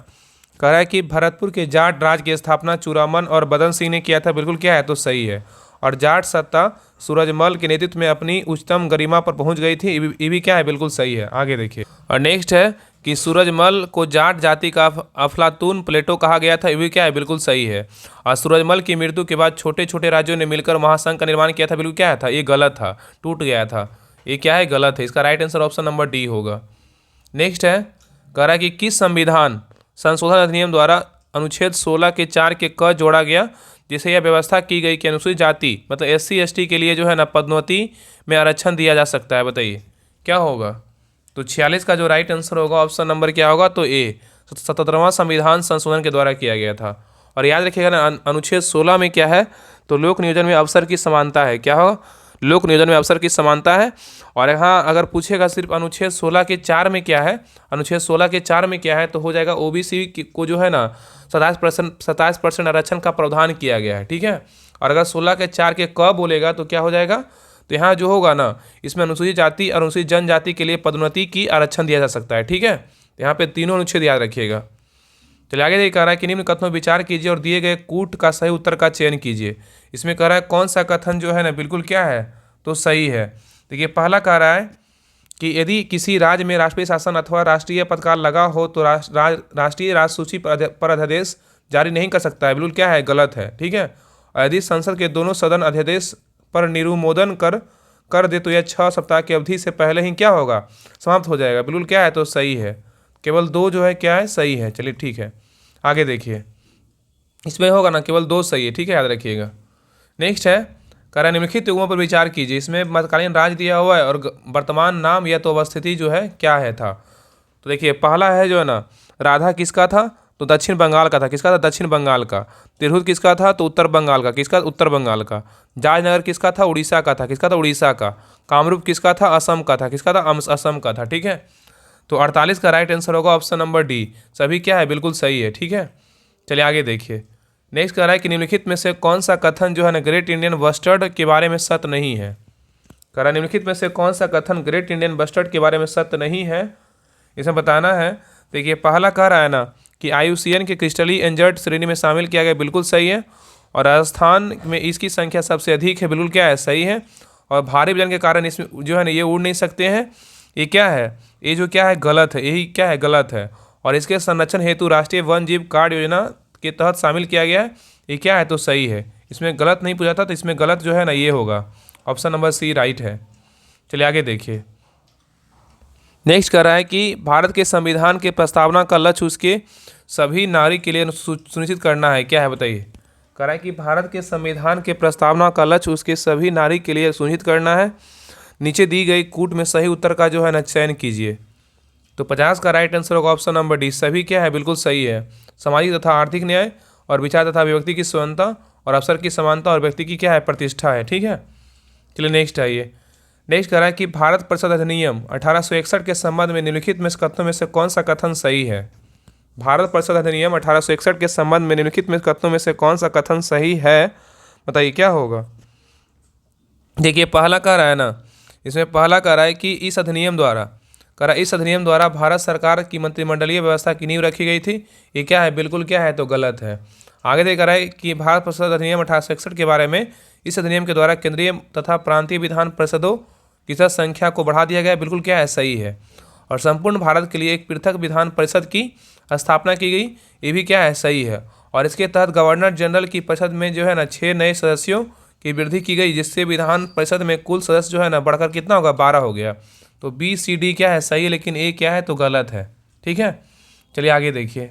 कह रहा है कि भरतपुर के जाट राज की स्थापना चूड़ामन और बदन सिंह ने किया था, बिल्कुल क्या है, तो सही है। और जाट सत्ता सूरजमल के नेतृत्व में अपनी उच्चतम गरिमा पर पहुंच गई थी, ये भी क्या है, बिल्कुल सही है। आगे देखिए, और नेक्स्ट है कि सूरजमल को जाट जाति का अफलातून प्लेटो कहा गया था, ये भी क्या है, बिल्कुल सही है। और सूरजमल की मृत्यु के बाद छोटे छोटे राज्यों ने मिलकर महासंघ का निर्माण किया था, बिल्कुल क्या था, ये गलत था, टूट गया था, ये क्या है, गलत है। इसका right answer option number D होगा। नेक्स्ट है, कह रहा है कि किस संविधान संशोधन अधिनियम द्वारा अनुच्छेद 16 के 4 के क जोड़ा गया, जिसे यह व्यवस्था की गई कि अनुसूचित जाति मतलब SC ST के लिए जो है ना पदोन्नति में आरक्षण दिया जा सकता है, बताइए क्या होगा। तो 46 का जो राइट आंसर होगा ऑप्शन नंबर क्या होगा, तो ए, 77वां संविधान संशोधन के द्वारा किया गया था। और याद रखिएगा ना, अनुच्छेद 16 में क्या है, तो लोक नियोजन में अवसर की समानता है। क्या होगा, लोक नियोजन में अवसर की समानता है। और यहाँ अगर पूछेगा सिर्फ अनुच्छेद 16 के 4 में क्या है, अनुच्छेद 16 के 4 में क्या है, तो हो जाएगा OBC को जो है ना 27% आरक्षण का प्रावधान किया गया है, ठीक है। और अगर 16 के 4 के क बोलेगा तो क्या हो जाएगा, तो यहाँ जो होगा ना, इसमें अनुसूचित जाति और अनुसूचित जनजाति के लिए पदोन्नति की आरक्षण दिया जा सकता है, ठीक है। यहाँ पे तीनों अनुच्छेद याद रखिएगा। चलिए आगे देखिए, कह रहा है कि निम्न कथनों विचार कीजिए और दिए गए कूट का सही उत्तर का चयन कीजिए। इसमें कह रहा है कौन सा कथन जो है ना बिल्कुल क्या है, तो सही है। देखिए पहला कह रहा है कि यदि किसी राज्य में राष्ट्रीय शासन अथवा राष्ट्रीय पदकाल लगा हो तो राष्ट्रीय राजसूची पर अध्यादेश जारी नहीं कर सकता है। बिल्कुल क्या है, गलत है। ठीक है। और यदि संसद के दोनों सदन अध्यादेश पर निरुमोदन कर दे तो यह 6 सप्ताह की अवधि से पहले ही क्या होगा, समाप्त हो जाएगा। बिल्कुल क्या है, तो सही है। केवल 2 जो है क्या है, सही है। चलिए ठीक है, आगे देखिए। इसमें होगा ना, केवल 2 सही है। ठीक है, याद रखिएगा। नेक्स्ट है, कह रहा है निम्नलिखित युगों पर विचार कीजिए। इसमें मध्यकालीन राज्य दिया हुआ है और वर्तमान नाम या तो अवस्थिति जो है क्या है था। तो देखिए पहला है जो है ना, राधा किसका था, तो दक्षिण बंगाल का था। किसका था, दक्षिण बंगाल का। तिरहुत किसका था, तो उत्तर बंगाल का। किसका, उत्तर बंगाल का। जाजनगर किसका था, उड़ीसा का था। किसका था, उड़ीसा का। कामरूप किसका था, असम का था। किसका था, असम का था। ठीक है। तो 48 का राइट आंसर होगा ऑप्शन नंबर डी, सभी क्या है, बिल्कुल सही है। ठीक है। चलिए आगे देखिए। नेक्स्ट कह रहा है कि निम्नलिखित में से कौन सा कथन जो है ना ग्रेट इंडियन बस्टर्ड के बारे में सत्य नहीं है। कह रहा है निम्नलिखित में से कौन सा कथन ग्रेट इंडियन बस्टर्ड के बारे में सत्य नहीं है, इसमें बताना है। देखिए पहला कह रहा है ना कि IUCN के क्रिस्टली एंजर्ड श्रेणी में शामिल किया गया, बिल्कुल सही है। और राजस्थान में इसकी संख्या सबसे अधिक है, बिल्कुल क्या है, सही है। और भारी वजन के कारण इसमें जो है ना ये उड़ नहीं सकते हैं, ये क्या है, ये जो क्या है, गलत है। यही क्या है, गलत है। और इसके संरक्षण हेतु राष्ट्रीय वन जीव कार्ड योजना के तहत शामिल किया गया है, ये क्या है, तो सही है। इसमें गलत नहीं पूछा था, तो इसमें गलत जो है ना ये होगा, ऑप्शन नंबर सी राइट है। चलिए आगे देखिए। नेक्स्ट कह रहा है कि भारत के संविधान के प्रस्तावना का लक्ष्य उसके सभी नागरिक के लिए सुनिश्चित करना है, क्या है बताइए। कह रहा है कि भारत के संविधान के प्रस्तावना का लक्ष्य उसके सभी नागरिक के लिए सुनिश्चित करना है। नीचे दी गई कूट में सही उत्तर का जो है ना चयन कीजिए। तो 50 का राइट आंसर होगा ऑप्शन नंबर डी, सभी क्या है, बिल्कुल सही है। सामाजिक तथा आर्थिक न्याय और विचार तथा व्यक्ति की स्वतंत्रता और अवसर की समानता और व्यक्ति की क्या है, प्रतिष्ठा है। ठीक है। चलिए नेक्स्ट आइए। नेक्स्ट कह रहा है कि भारत परिषद अधिनियम 1861 के संबंध में निम्नलिखित में कथनों में से कौन सा कथन सही है। भारत परिषद अधिनियम 1861 के संबंध में निम्नलिखित में कथनों में से कौन सा कथन सही है, बताइए क्या होगा। देखिए पहला कह रहा है ना, इसमें पहला कह रहा है कि इस अधिनियम द्वारा भारत सरकार की मंत्रिमंडलीय व्यवस्था की नींव रखी गई थी, ये क्या है, बिल्कुल क्या है, तो गलत है। आगे देख रहा है कि भारत परिषद अधिनियम 1861 के बारे में, इस अधिनियम के द्वारा केंद्रीय तथा प्रांतीय विधान परिषदों की संख्या को बढ़ा दिया गया, बिल्कुल क्या है, सही है। और संपूर्ण भारत के लिए एक पृथक विधान परिषद की स्थापना की गई, ये भी क्या है, सही है। और इसके तहत गवर्नर जनरल की परिषद में जो है ना 6 नए सदस्यों की वृद्धि की गई, जिससे विधान परिषद में कुल सदस्य जो है ना बढ़कर कितना होगा, 12 हो गया। तो BCD क्या है, सही है, लेकिन A क्या है, तो गलत है। ठीक है। चलिए आगे देखिए।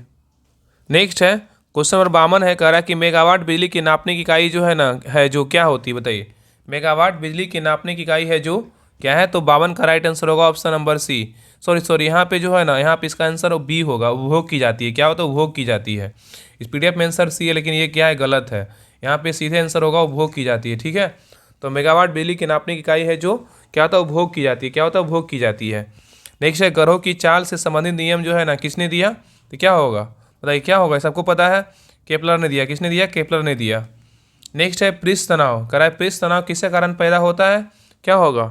नेक्स्ट है क्वेश्चन नंबर 52 है, कह रहा है कि मेगावाट बिजली की नापने की इकाई जो है ना है जो क्या होती है, बताइए। मेगावाट बिजली की नापने की इकाई है जो क्या है, तो 52 का राइट आंसर होगा ऑप्शन नंबर सी। सॉरी यहाँ पे जो है ना, यहाँ पे इसका आंसर बी होगा, उपभोग की जाती है। क्या होता है, उपभोग की जाती है। इस PDF में आंसर सी है, लेकिन ये क्या है, गलत है। यहाँ पे सीधे आंसर होगा उपभोग की जाती है। ठीक है। तो मेगावाट बिजली की नापने की इकाई है जो क्या होता है, उपभोग की जाती है। क्या होता है, उपभोग की जाती है। नेक्स्ट है ग्रहों की चाल से संबंधित नियम जो है ना किसने दिया, तो क्या होगा, बताइए क्या होगा। सबको पता है, केपलर ने दिया। किसने दिया, केपलर ने दिया। नेक्स्ट है पृष्ठ तनाव, कह रहा है पृष्ठ तनाव किसके कारण पैदा होता है, क्या होगा।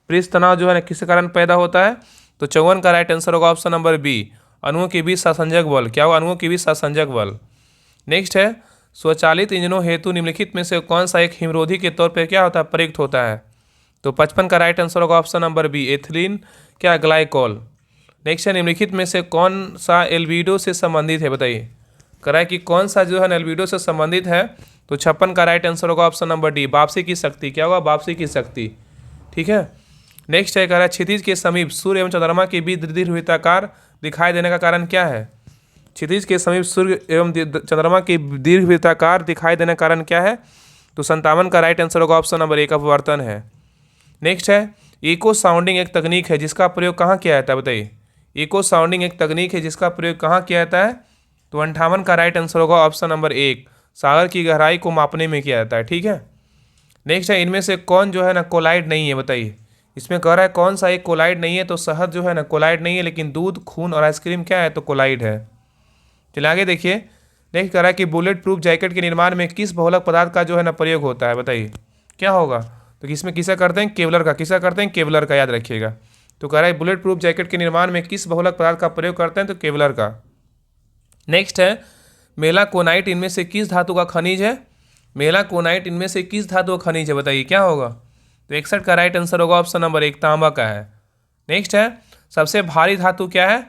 पृष्ठ तनाव जो है ना किसके कारण पैदा होता है, तो 54 का राइट आंसर होगा ऑप्शन नंबर बी, अणुओं के बीच सहसंजक बल। क्या होगा, अणुओं के बीच सहसंजक बल। नेक्स्ट है स्वचालित इंजनों हेतु निम्नलिखित में से कौन सा एक हिमरोधी के तौर पर क्या होता है, प्रयुक्त होता है। तो 55 का राइट आंसर होगा ऑप्शन नंबर बी, एथिलीन क्या, ग्लाइकोल। नेक्स्ट है निम्नलिखित में से कौन सा एल्बिडो से संबंधित है, बताइए। कह रहा है कि कौन सा जो है एल्बिडो से संबंधित है, तो 56 का राइट आंसर होगा ऑप्शन नंबर डी, वापसी की शक्ति। क्या होगा, वापसी की शक्ति। ठीक है। नेक्स्ट है कह रहा है क्षितिज के समीप सूर्य एवं चंद्रमा के बीच दीर्घवृत्ताकार दिखाई देने का कारण क्या है। क्षितिज के समीप सूर्य एवं चंद्रमा के दीर्घवृत्ताकार दिखाई देने का कारण क्या है, तो 57 का राइट आंसर होगा ऑप्शन नंबर ए, अपवर्तन है। नेक्स्ट है इको साउंडिंग एक तकनीक है जिसका प्रयोग कहाँ किया जाता है, बताइए। इको साउंडिंग एक तकनीक है जिसका प्रयोग कहाँ किया जाता है, तो 58 का राइट आंसर होगा ऑप्शन नंबर 1, सागर की गहराई को मापने में किया जाता है। ठीक है। नेक्स्ट है इनमें से कौन जो है ना कोलाइड नहीं है, बताइए। इसमें कह रहा है कौन सा एक कोलाइड नहीं है, तो शहद जो है ना कोलाइड नहीं है, लेकिन दूध, खून और आइसक्रीम क्या है, तो कोलाइड है। चलिए आगे देखिए। नेक्स्ट कह रहा है कि बुलेट प्रूफ जैकेट के निर्माण में किस बहुलक पदार्थ का जो है ना प्रयोग होता है, बताइए क्या होगा। तो इसमें किसा करते हैं, केवलर का। किसा करते हैं, केवलर का, याद रखिएगा। तो कह रहा है बुलेट प्रूफ जैकेट के निर्माण में किस बहुलक पदार्थ का प्रयोग करते हैं, तो केवलर का। नेक्स्ट है मेलाकोनाइट इनमें से किस धातु का खनिज है, मेलाकोनाइट इनमें से किस धातु का खनिज है, बताइए क्या होगा। तो 61 का राइट आंसर होगा ऑप्शन नंबर 1, तांबा का है। नेक्स्ट है सबसे भारी धातु क्या है,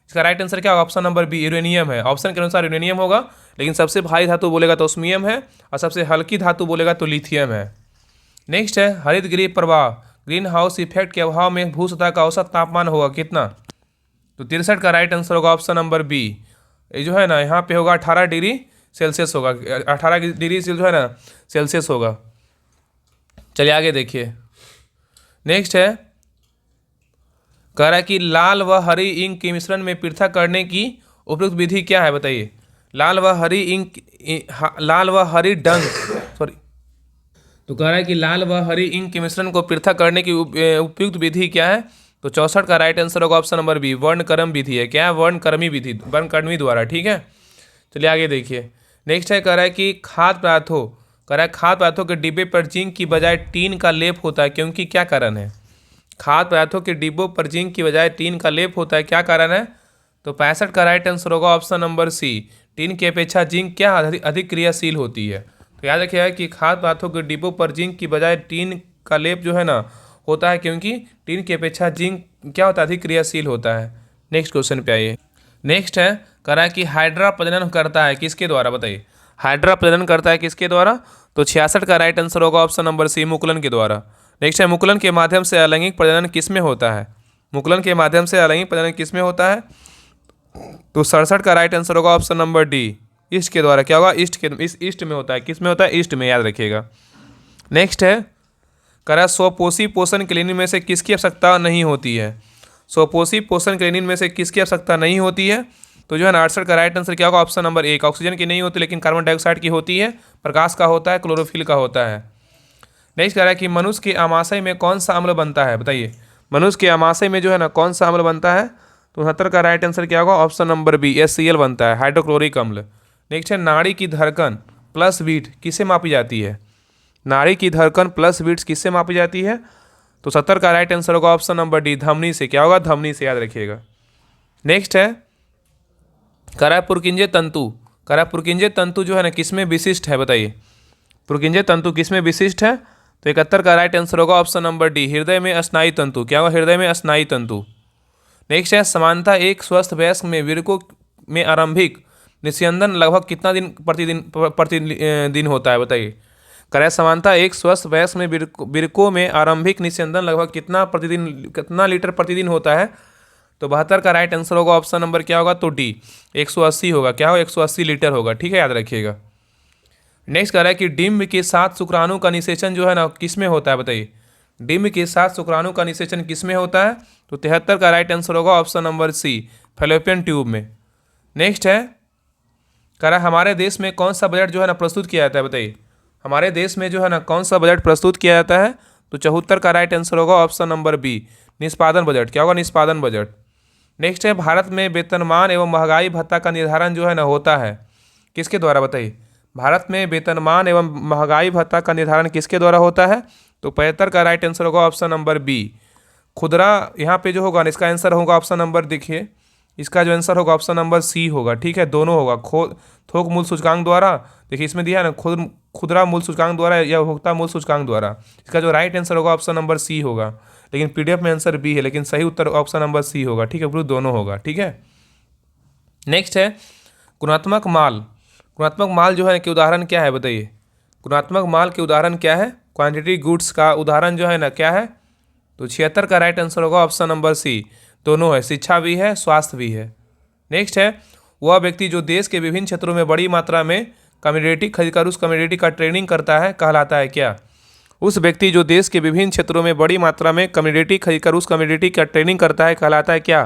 इसका राइट आंसर क्या होगा, ऑप्शन नंबर बी यूरेनियम है। ऑप्शन के अनुसार यूरेनियम होगा, लेकिन सबसे भारी धातु बोलेगा तो ऑस्मियम है, और सबसे हल्की धातु बोलेगा तो लिथियम है। नेक्स्ट है हरित गृह प्रवाह ग्रीन हाउस इफेक्ट के अभाव में भू सतह का औसत तापमान होगा कितना, तो 63 का राइट आंसर होगा ऑप्शन नंबर बी। ये जो है ना यहाँ पे होगा 18 डिग्री सेल्सियस होगा, 18 डिग्री जो है ना सेल्सियस होगा। चलिए आगे देखिए। नेक्स्ट है कह रहा है कि लाल व हरी इंक के मिश्रण में पृथक करने की उपयुक्त विधि क्या है, बताइए। लाल व हरी डंग सॉरी तो कह रहा है कि लाल व हरी इंक के मिश्रण को पृथक करने की उपयुक्त विधि क्या है, तो 64 का राइट आंसर होगा ऑप्शन नंबर बी वर्णक्रम विधि है। क्या है, वर्णक्रमी विधि, वर्णक्रमी द्वारा। ठीक है, चलिए आगे देखिए। नेक्स्ट है कह रहा है कि खाद्य पदार्थों कह रहा है खाद्य पदार्थों के डिब्बे पर जिंक की बजाय टीन का लेप होता है, क्योंकि क्या कारण है। खाद्य पदार्थों के डिब्बों पर जिंक की बजाय टीन का लेप होता है, क्या कारण है, तो 65 का राइट आंसर होगा ऑप्शन नंबर सी टीन की अपेक्षा जिंक क्या अधिक क्रियाशील होती है। तो याद रखिएगा कि खाद्य पदार्थों के डिब्बों पर जिंक की बजाय टीन का लेप जो है ना होता है, क्योंकि टीन की अपेक्षा जिंक क्या होता है, अधिक क्रियाशील होता है। नेक्स्ट क्वेश्चन पे आइए। नेक्स्ट है कह रहा है कि हाइड्रा प्रजनन करता है किसके द्वारा, बताइए। हाइड्रा प्रजनन करता है किसके द्वारा, तो 66 का राइट आंसर होगा ऑप्शन नंबर सी मुकुलन के द्वारा। नेक्स्ट है मुकुलन के माध्यम से अलैंगिक प्रजनन किसमें होता है, मुकुलन के माध्यम से अलैंगिक प्रजनन किसमें होता है, तो 67 का राइट आंसर होगा ऑप्शन नंबर डी ईस्ट के द्वारा। क्या होगा, ईस्ट में होता है, किस में होता है, ईस्ट में, याद रखिएगा। नेक्स्ट है कह रहा है स्वपोषी पोषण क्लीनिंग में से किसकी आवश्यकता नहीं होती है, स्वपोषी पोषण क्लीनिंग में से किसकी आवश्यकता नहीं होती है, तो जो है 68 का राइट आंसर क्या होगा ऑप्शन नंबर एक ऑक्सीजन की नहीं होती, लेकिन कार्बन डाइऑक्साइड की होती है, प्रकाश का होता है, क्लोरोफिल का होता है। नेक्स्ट कह रहा है कि मनुष्य के आमाशय में कौन सा अम्ल बनता है, बताइए। मनुष्य के आमाशय में जो है ना कौन सा अम्ल बनता है, तो 69 का राइट आंसर क्या होगा ऑप्शन नंबर बी HCl बनता है, हाइड्रोक्लोरिक अम्ल। नेक्स्ट है नाड़ी की धड़कन प्लस बीट किससे मापी जाती है, नाड़ी की धड़कन प्लस बीट्स किससे मापी जाती है, तो 70 का राइट आंसर होगा ऑप्शन नंबर डी धमनी से। क्या होगा, धमनी से, याद रखिएगा। नेक्स्ट है कह रहा है पुरकिंजे तंतु कह रहा है पुरकिंजे तंतु जो है ना किसमें विशिष्ट है, बताइए। पुरकिंजे तंतु किसमें विशिष्ट है, तो 71 का राइट आंसर होगा ऑप्शन नंबर डी हृदय में स्नायु तंतु। क्या होगा, हृदय में स्नायु तंतु। नेक्स्ट है समानता एक स्वस्थ वयस्क में विरकों में आरंभिक निस्यंदन लगभग कितना दिन प्रतिदिन होता है, बताइए। कह रहा है समानता एक स्वस्थ वयस्क में विरकों में आरंभिक निस्यंदन लगभग कितना लीटर प्रतिदिन होता है, तो 72 का राइट आंसर होगा ऑप्शन नंबर क्या होगा, तो डी 180 होगा। क्या होगा, 180 लीटर होगा। ठीक है, याद रखिएगा। नेक्स्ट कह रहा है कि डिम्ब के साथ शुक्राणु का निषेचन जो है ना किस में होता है, बताइए। डिम्ब के साथ शुक्राणु का निषेचन किस में होता है, तो 73 का राइट आंसर होगा option number C fallopian tube में। नेक्स्ट है कह रहा है हमारे देश में कौन सा बजट जो है ना प्रस्तुत किया जाता है, बताइए। हमारे देश में जो है ना कौन सा बजट प्रस्तुत किया जाता है, तो 74 का राइट आंसर होगा ऑप्शन नंबर बी निष्पादन बजट। क्या होगा, निष्पादन बजट। नेक्स्ट है भारत में वेतनमान एवं महंगाई भत्ता का निर्धारण जो है ना होता है किसके द्वारा, बताइए। भारत में वेतनमान एवं महंगाई भत्ता का निर्धारण किसके द्वारा होता है, तो 75 का राइट आंसर होगा ऑप्शन नंबर बी खुदरा। यहाँ पे जो होगा इसका आंसर होगा ऑप्शन नंबर, देखिए इसका जो आंसर होगा ऑप्शन नंबर सी होगा। ठीक है, दोनों होगा, थोक मूल्य सूचकांक द्वारा, देखिए इसमें दिया है ना खुदरा मूल्य सूचकांक द्वारा या उपभोक्ता मूल्य सूचकांक द्वारा। इसका जो राइट आंसर होगा ऑप्शन नंबर सी होगा, लेकिन PDF में आंसर बी है, लेकिन सही उत्तर ऑप्शन नंबर सी होगा। ठीक है, ब्रू दोनों होगा। ठीक है, नेक्स्ट है गुणात्मक माल। गुणात्मक माल जो है कि उदाहरण क्या है, बताइए। गुणात्मक माल के उदाहरण क्या है, क्वांटिटी गुड्स का उदाहरण जो है ना क्या है, तो 76 का राइट आंसर होगा ऑप्शन नंबर सी दोनों है, शिक्षा भी है, स्वास्थ्य भी है। नेक्स्ट है वह व्यक्ति जो देश के विभिन्न क्षेत्रों में बड़ी मात्रा में कम्योडिटी खरीदकर उस कम्योडिटी का ट्रेडिंग करता है कहलाता है क्या। उस व्यक्ति जो देश के विभिन्न क्षेत्रों में बड़ी मात्रा में कम्योडिटी खरीदकर उस कम्योडिटी का ट्रेडिंग करता है कहलाता है क्या,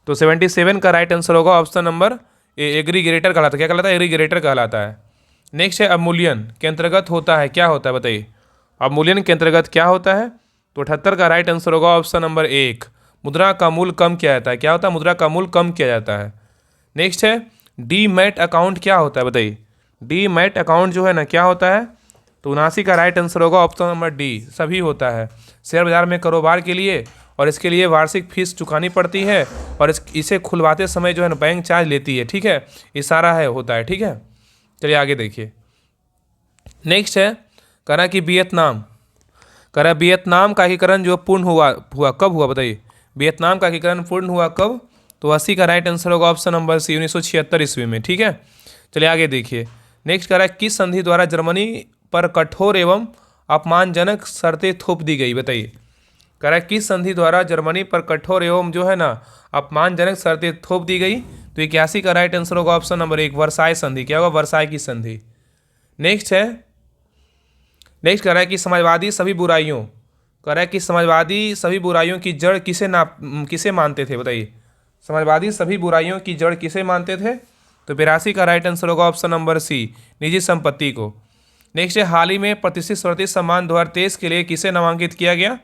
तो 77 का राइट आंसर होगा ऑप्शन नंबर एग्रीगेटर कहलाता है। क्या कहलाता है, एग्रीगेटर कहलाता है। नेक्स्ट है अवमूल्यन के अंतर्गत होता है, क्या होता है, बताइए। अवमूल्यन के अंतर्गत क्या होता है, तो 78 का राइट आंसर होगा ऑप्शन नंबर एक मुद्रा का मूल्य कम किया जाता है। क्या होता है, मुद्रा का मूल्य कम किया जाता है। नेक्स्ट है डीमैट अकाउंट क्या होता है, बताइए। डीमैट अकाउंट जो है ना क्या होता है, तो 79 का राइट आंसर होगा ऑप्शन नंबर डी सभी होता है। शेयर बाजार में कारोबार के लिए, और इसके लिए वार्षिक फीस चुकानी पड़ती है, और इसे खुलवाते समय जो है ना बैंक चार्ज लेती है। ठीक है, ये सारा है होता है। ठीक है, चलिए आगे देखिए। नेक्स्ट है कह रहा कि वियतनाम कह रहा है वियतनाम का एकीकरण जो पूर्ण हुआ हुआ कब हुआ बताइए। वियतनाम का एकीकरण पूर्ण हुआ कब? तो 80 का राइट आंसर होगा ऑप्शन नंबर सी, 1976 ईस्वी में। ठीक है, चलिए आगे देखिए। नेक्स्ट कह रहा है किस संधि द्वारा जर्मनी पर कठोर एवं अपमानजनक शर्तें थोप दी गई? बताइए। कह रहा है किस संधि द्वारा जर्मनी पर कठोर एवं जो है ना अपमानजनक शर्तें थोप दी गई? तो 81 का राइट आंसर होगा ऑप्शन नंबर 1, वर्साई संधि। क्या होगा? वर्साई की संधि। नेक्स्ट कह रहा है कि समाजवादी सभी बुराइयों कह रहा है कि समाजवादी सभी बुराइयों की जड़ किसे मानते थे? बताइए। समाजवादी सभी बुराइयों की जड़ किसे मानते थे? तो 82 का राइट आंसर होगा ऑप्शन नंबर सी, निजी संपत्ति को। नेक्स्ट हाल ही में प्रतिष्ठित सरस्वती सम्मान 2023 के लिए किसे नामांकित किया गया?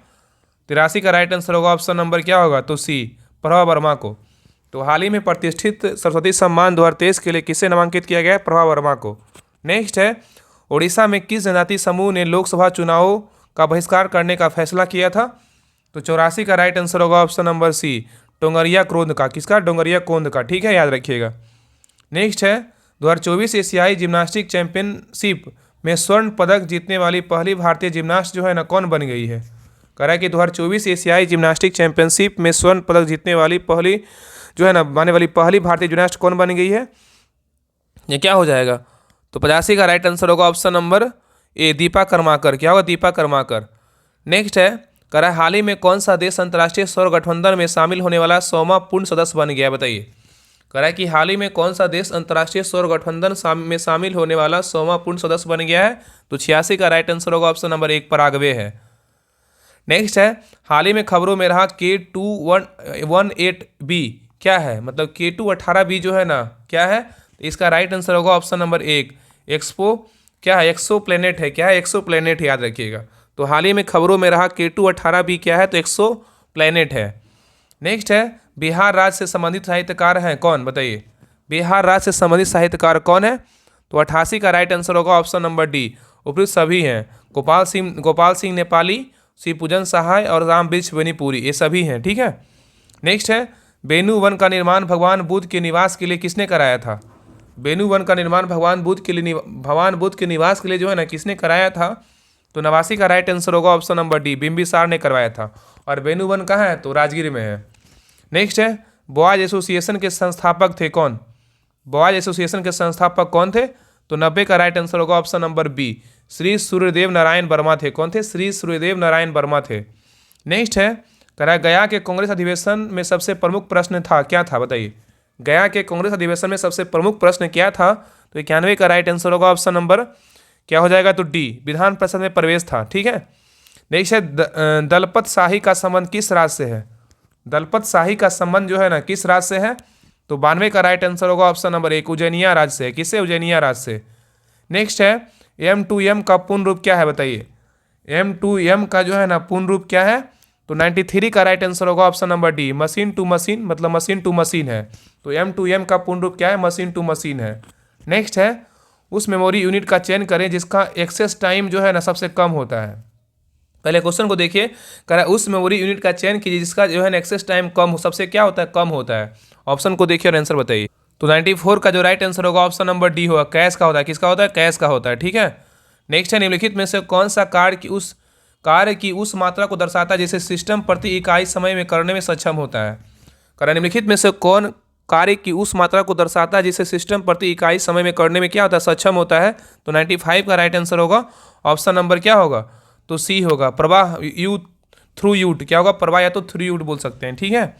83 का राइट आंसर होगा ऑप्शन नंबर क्या होगा? तो सी, प्रभा वर्मा को। तो हाल ही में प्रतिष्ठित सरस्वती सम्मान 2023 के लिए किसे नामांकित किया गया? प्रभा वर्मा को। नेक्स्ट उड़ीसा में किस जनजाति समूह ने लोकसभा चुनावों का बहिष्कार करने का फैसला किया था? तो 84 का राइट आंसर होगा ऑप्शन नंबर सी, डोंगरिया क्रोंद का। किसका? डोंगरिया कोंद का। ठीक है, याद रखिएगा। नेक्स्ट 2024 एशियाई जिम्नास्टिक चैंपियनशिप में स्वर्ण पदक जीतने वाली पहली भारतीय जिम्नास्ट जो है ना कौन बन गई है? कह रहा है कि 2024 एशियाई जिम्नास्टिक चैंपियनशिप में स्वर्ण पदक जीतने वाली पहली जो है ना माने वाली पहली भारतीय जिम्नास्ट कौन बन गई है? ये क्या हो जाएगा? तो 85 का राइट आंसर होगा option number A, Deepa Karmakar. क्या होगा? दीपा कर्माकर। नेक्स्ट कह रहा है हाल ही में कौन सा देश अंतर्राष्ट्रीय सौर गठबंधन में शामिल होने वाला 100वां पूर्ण सदस्य बन गया? बताइए। कह रहा है कि हाल ही में कौन सा देश अंतर्राष्ट्रीय सौर गठबंधन में शामिल होने वाला 100वां पूर्ण सदस्य बन गया है? तो 86 का राइट आंसर होगा ऑप्शन नंबर 1, पराग्वे है। नेक्स्ट हाल ही में खबरों में रहा K218b क्या है? मतलब K218b जो है ना क्या है? तो इसका राइट आंसर होगा ऑप्शन नंबर 1, एक्सपो क्या है? एक्सो प्लेनेट है। क्या है? एक्सो प्लेनेट, याद रखिएगा। तो हाल ही में खबरों में रहा K218b क्या है? तो एक्सो प्लेनेट है। नेक्स्ट बिहार राज्य से संबंधित साहित्यकार हैं कौन? बताइए। बिहार राज्य से संबंधित साहित्यकार कौन है? तो 88 का राइट आंसर होगा ऑप्शन नंबर डी, उपयुक्त सभी हैं। गोपाल सिंह नेपाली, शिवपूजन सहाय और राम वृक्ष बेनीपुरी, ये सभी हैं। ठीक है। नेक्स्ट बेनू वन का निर्माण भगवान बुद्ध के निवास के लिए किसने कराया था? बेनू वन का निर्माण भगवान बुद्ध के निवास के लिए जो है ना किसने कराया था? तो 89 का राइट आंसर होगा ऑप्शन नंबर डी, बिंबिसार ने करवाया था। और बेनू वन कहाँ है? तो राजगीर में है। नेक्स्ट बॉयज एसोसिएशन के संस्थापक थे कौन? बॉयज एसोसिएशन के संस्थापक कौन थे? तो 90 का राइट आंसर होगा option number B, Shri Suryadev Narayan Verma थे। कौन थे? श्री सूर्यदेव नारायण वर्मा थे। नेक्स्ट कह रहा है गया के कांग्रेस अधिवेशन में सबसे प्रमुख प्रश्न था क्या था? बताइए। गया के कांग्रेस अधिवेशन में सबसे प्रमुख प्रश्न क्या था? तो 91 का राइट आंसर होगा ऑप्शन नंबर क्या हो जाएगा? तो डी, विधान परिषद में प्रवेश था। ठीक है। नेक्स्ट दलपत शाही का संबंध किस राज्य से है? दलपत शाही का संबंध जो है ना किस राज्य से है? तो 92 का राइट आंसर होगा ऑप्शन नंबर 1, उज्जैनिया राज्य से। किससे? उज्जैनिया राज्य से। नेक्स्ट M2M का पूर्ण रूप क्या है? बताइए। M2M का जो है ना पूर्ण रूप क्या है? तो 93 का राइट आंसर होगा option number D, machine to machine, मतलब मशीन टू मशीन है। तो M2M का पूर्ण रूप क्या है? मशीन टू मशीन है। नेक्स्ट उस मेमोरी यूनिट का चयन करें जिसका एक्सेस टाइम जो है ना सबसे कम होता है। पहले क्वेश्चन को देखिए। कह रहा है उस मेमोरी यूनिट का चयन कीजिए जिसका जो है ना एक्सेस टाइम कम सबसे क्या होता है? कम होता है। ऑप्शन को देखिए और आंसर बताइए। तो 94 का जो राइट आंसर होगा ऑप्शन नंबर डी होगा, कैश का होता है। किसका होता है? कैश का होता है। ठीक है। नेक्स्ट निम्नलिखित में से कौन सा कार्य की उस मात्रा को दर्शाता है जिसे सिस्टम प्रति इकाई समय में करने में सक्षम होता है? कह रहा है निम्नलिखित में से कौन कार्य की उस मात्रा को दर्शाता है जिसे सिस्टम प्रति इकाई समय में करने में क्या होता है? सक्षम होता है। तो 95 का राइट आंसर होगा ऑप्शन नंबर क्या होगा? तो सी होगा, प्रवाह थ्रू यूट। क्या होगा? प्रवाह या तो थ्रू यूट बोल सकते हैं। ठीक है।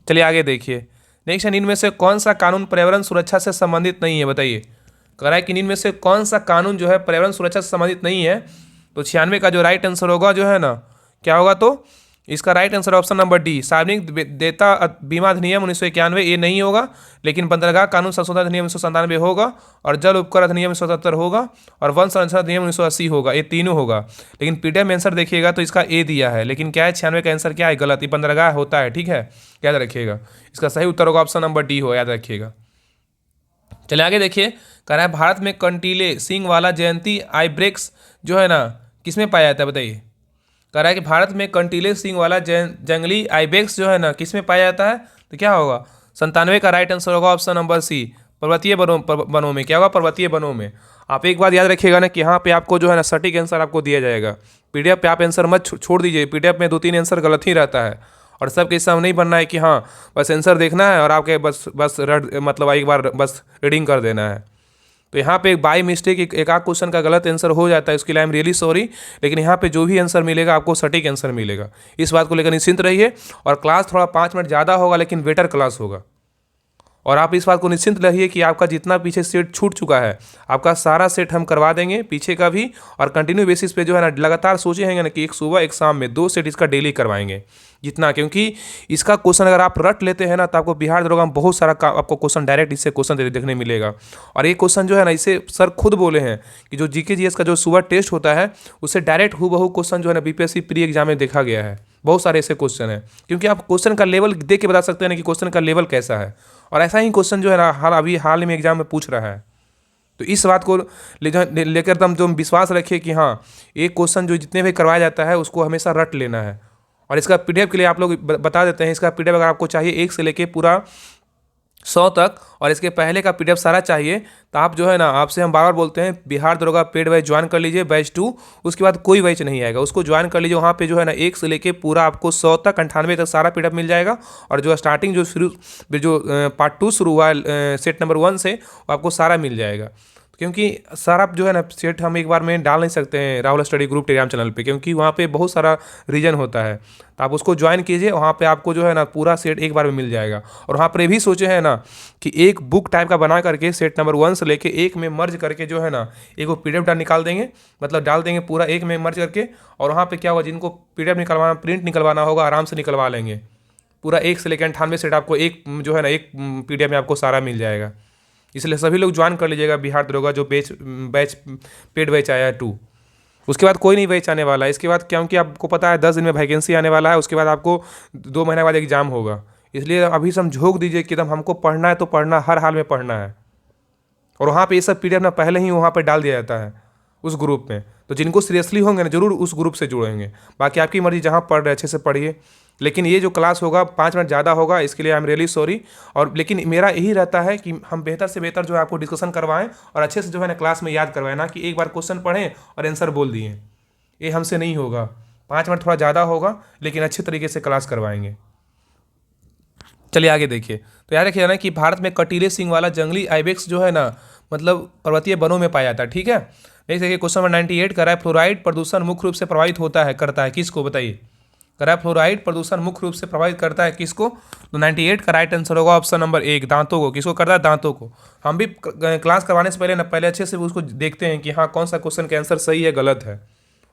चलिए आगे देखिए। नेक्स्ट इनमें से कौन सा कानून पर्यावरण सुरक्षा से संबंधित नहीं है? बताइए। कह रहा है कि इनमें से कौन सा कानून जो है पर्यावरण सुरक्षा से संबंधित नहीं है? तो 96 का जो राइट आंसर होगा जो है ना क्या होगा? तो इसका right answer option number D, सार्वजनिक देयता बीमा अधिनियम 1991 ये नहीं होगा, लेकिन बंदरगाह कानून संशोधन अधिनियम 1997 होगा, और जल उपकर अधिनियम 1977 होगा, और वन संरक्षण अधिनियम 1980 होगा। ये तीनों होगा। लेकिन पीडीएफ में आंसर देखिएगा तो इसका ए दिया है, लेकिन क्या है 96 का आंसर क्या है? गलत। ये बंदरगाह होता है। ठीक है, याद रखिएगा। इसका सही उत्तर होगा ऑप्शन नंबर डी हो, याद रखिएगा। चलिए आगे देखिए। कह रहा है भारत में कंटीले सींग वाला जयंती आइब्रेक्स जो है ना किसमें पाया जाता है? बताइए। कह रहा है कि भारत में कंटीले सींग वाला जंगली आइबेक्स जो है ना किसमें पाया जाता है? तो क्या होगा? 97 का राइट आंसर होगा ऑप्शन नंबर सी, पर्वतीय वनों में क्या होगा, पर्वतीय वनों में। आप एक बात याद रखिएगा ना कि यहाँ पे आपको जो है ना सटीक आंसर आपको दिया जाएगा। पीडीएफ पे आप आंसर मत छोड़ दीजिए, पीडीएफ में 2-3 आंसर गलत ही रहता है। और सबके हिसाब नहीं बनना है कि हाँ बस आंसर देखना है और आपके बस मतलब एक बार बस रीडिंग कर देना है। तो यहाँ पे बाई मिस्टेक एक आध क्वेश्चन का गलत आंसर हो जाता है, उसके लिए आई एम रियली सॉरी। लेकिन यहाँ पे जो भी आंसर मिलेगा आपको सटीक आंसर मिलेगा, इस बात को लेकर निश्चिंत रहिए। और क्लास थोड़ा 5 मिनट ज़्यादा होगा लेकिन बेटर क्लास होगा। और आप इस बात को निश्चिंत रहिए कि आपका जितना पीछे सेट छूट चुका है आपका सारा सेट हम करवा देंगे, पीछे का भी। और कंटिन्यू बेसिस पे जो है ना लगातार सोचे हैं ना कि एक सुबह एक शाम में 2 सेट इसका डेली करवाएंगे जितना, क्योंकि इसका क्वेश्चन अगर आप रट लेते हैं ना तो आपको बिहार दरोगा में बहुत सारा आपको क्वेश्चन डायरेक्ट इससे क्वेश्चन देखने मिलेगा। और ये क्वेश्चन जो है ना इसे सर खुद बोले हैं कि जो जीके जीएस का जो सुबह टेस्ट होता है उससे डायरेक्ट हूबहू क्वेश्चन जो है ना बीपीएससी प्री एग्जाम में देखा गया है। बहुत सारे ऐसे क्वेश्चन हैं, क्योंकि आप क्वेश्चन का लेवल देख के बता सकते हैं ना कि क्वेश्चन का लेवल कैसा है। और ऐसा ही क्वेश्चन जो है ना हाल में एग्जाम में पूछ रहा है। तो इस बात को लेकर हम जो विश्वास रखिए कि हाँ एक क्वेश्चन जो जितने भी करवाया जाता है उसको हमेशा रट लेना है। और इसका पीडीएफ के लिए आप लोग बता देते हैं, इसका पीडीएफ अगर आपको चाहिए 1 से लेके पूरा 100 तक और इसके पहले का पीडीएफ सारा चाहिए तो आप जो है ना, आपसे हम बार बार बोलते हैं बिहार दरोगा पेड बैच ज्वाइन कर लीजिए, बैच 2। उसके बाद कोई बैच नहीं आएगा, उसको ज्वाइन कर लीजिए। वहाँ पे जो है ना 1 से लेके पूरा आपको 100 तक 98 तक सारा पीडीएफ मिल जाएगा। और जो स्टार्टिंग जो पार्ट 2 शुरू हुआ सेट नंबर 1 से वो आपको सारा मिल जाएगा। क्योंकि सारा जो है ना सेट हम एक बार में डाल नहीं सकते हैं Rahul study group Telegram channel पे, क्योंकि वहाँ पे बहुत सारा रीजन होता है। तो आप उसको ज्वाइन कीजिए, वहाँ पे आपको जो है ना पूरा सेट एक बार में मिल जाएगा। और वहाँ पर ये भी सोचे हैं ना कि एक बुक टाइप का बना करके सेट नंबर 1 से लेके एक में मर्ज करके जो है ना एक वो पीडीएफ निकाल देंगे, मतलब डाल देंगे पूरा एक में मर्ज करके। और वहाँ पर क्या होगा, जिनको पीडीएफ निकलवाना प्रिंट निकलवाना होगा आराम से निकलवा लेंगे। पूरा 1 से लेकर 98 सेट आपको एक जो है ना एक पीडीएफ में आपको सारा मिल जाएगा। इसलिए सभी लोग ज्वाइन कर लीजिएगा बिहार दरोगा जो बैच पेड बैच आया है 2। उसके बाद कोई नहीं बैच आने वाला है इसके बाद, क्योंकि आपको पता है 10 दिन में वैकेंसी आने वाला है। उसके बाद आपको 2 महीने बाद एग्जाम होगा। इसलिए अभी से हम झोंक दीजिए कि एकदम हमको पढ़ना है तो पढ़ना, हर हाल में पढ़ना है। और वहाँ पे ये सब पीडीएफ ना पहले ही वहाँ पे डाल दिया जाता है उस ग्रुप में। तो जिनको सीरियसली होंगे ना जरूर उस ग्रुप से जुड़ेंगे। बाकी आपकी मर्जी, जहाँ पढ़ रहे अच्छे से पढ़िए। लेकिन ये जो क्लास होगा 5 मिनट ज़्यादा होगा, इसके लिए आई एम रियली सॉरी। और लेकिन मेरा यही रहता है कि हम बेहतर से बेहतर जो है आपको डिस्कशन करवाएं और अच्छे से जो है ना क्लास में याद करवाएं, ना कि एक बार क्वेश्चन पढ़ें और आंसर बोल दिए। ये हमसे नहीं होगा। 5 मिनट थोड़ा ज़्यादा होगा लेकिन अच्छे तरीके से क्लास करवाएंगे। चलिए आगे देखिए। तो याद रखिए ना कि भारत में कटीले सिंग वाला जंगली आइबेक्स जो है ना मतलब पर्वतीय वनों में पाया जाता है। ठीक है, नेक्स्ट देखिए क्वेश्चन नंबर 98 कर रहा है फ्लोराइड प्रदूषण मुख्य रूप से प्रभावित करता है किसको, बताइए। कर रहा है फ्लोराइड प्रदूषण मुख्य रूप से प्रभावित करता है किसको। तो 98 का राइट आंसर होगा ऑप्शन नंबर 1, दांतों को। किसको करता है, दांतों को। हम भी क्लास करवाने से पहले अच्छे से उसको देखते हैं कि हाँ कौन सा क्वेश्चन का आंसर सही है गलत है।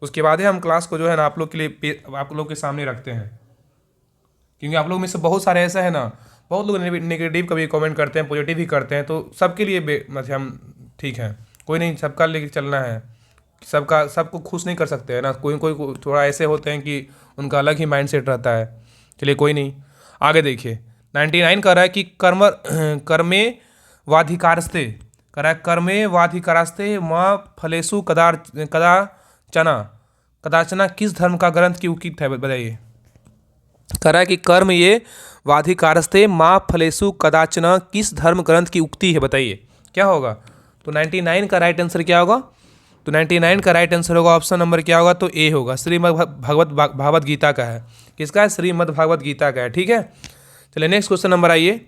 उसके बाद ही हम क्लास को जो है ना आप लोग के लिए आप लोग के सामने रखते हैं। क्योंकि आप लोग में से बहुत सारे ऐसा है ना, बहुत लोग नेगेटिव कभी कमेंट करते हैं, पॉजिटिव भी करते हैं। तो सबके लिए मतलब हम ठीक है, कोई नहीं, सबका लेके चलना है। सबको खुश नहीं कर सकते हैं ना, कोई थोड़ा ऐसे होते हैं कि उनका अलग ही माइंडसेट रहता है। चलिए कोई नहीं, आगे देखिए। 99 कह रहा है कि कर्मे वाधिकारस्ते कह रहा है कर्मे वाधिकारस्ते माँ फलेसु कदाचना किस धर्म का ग्रंथ की उक्ति है, बताइए। कह रहा है कि कर्म ये वाधिकारस्ते माँ फलेसु कदाचना किस धर्म ग्रंथ की उक्ति है, बताइए क्या होगा। तो 99 का राइट आंसर क्या होगा। तो 99 का राइट आंसर होगा ऑप्शन नंबर क्या होगा, तो ए होगा। श्रीमद् भागवत गीता का है। किसका है, श्रीमद् भागवत गीता का है। ठीक है, चलिए नेक्स्ट क्वेश्चन नंबर आइए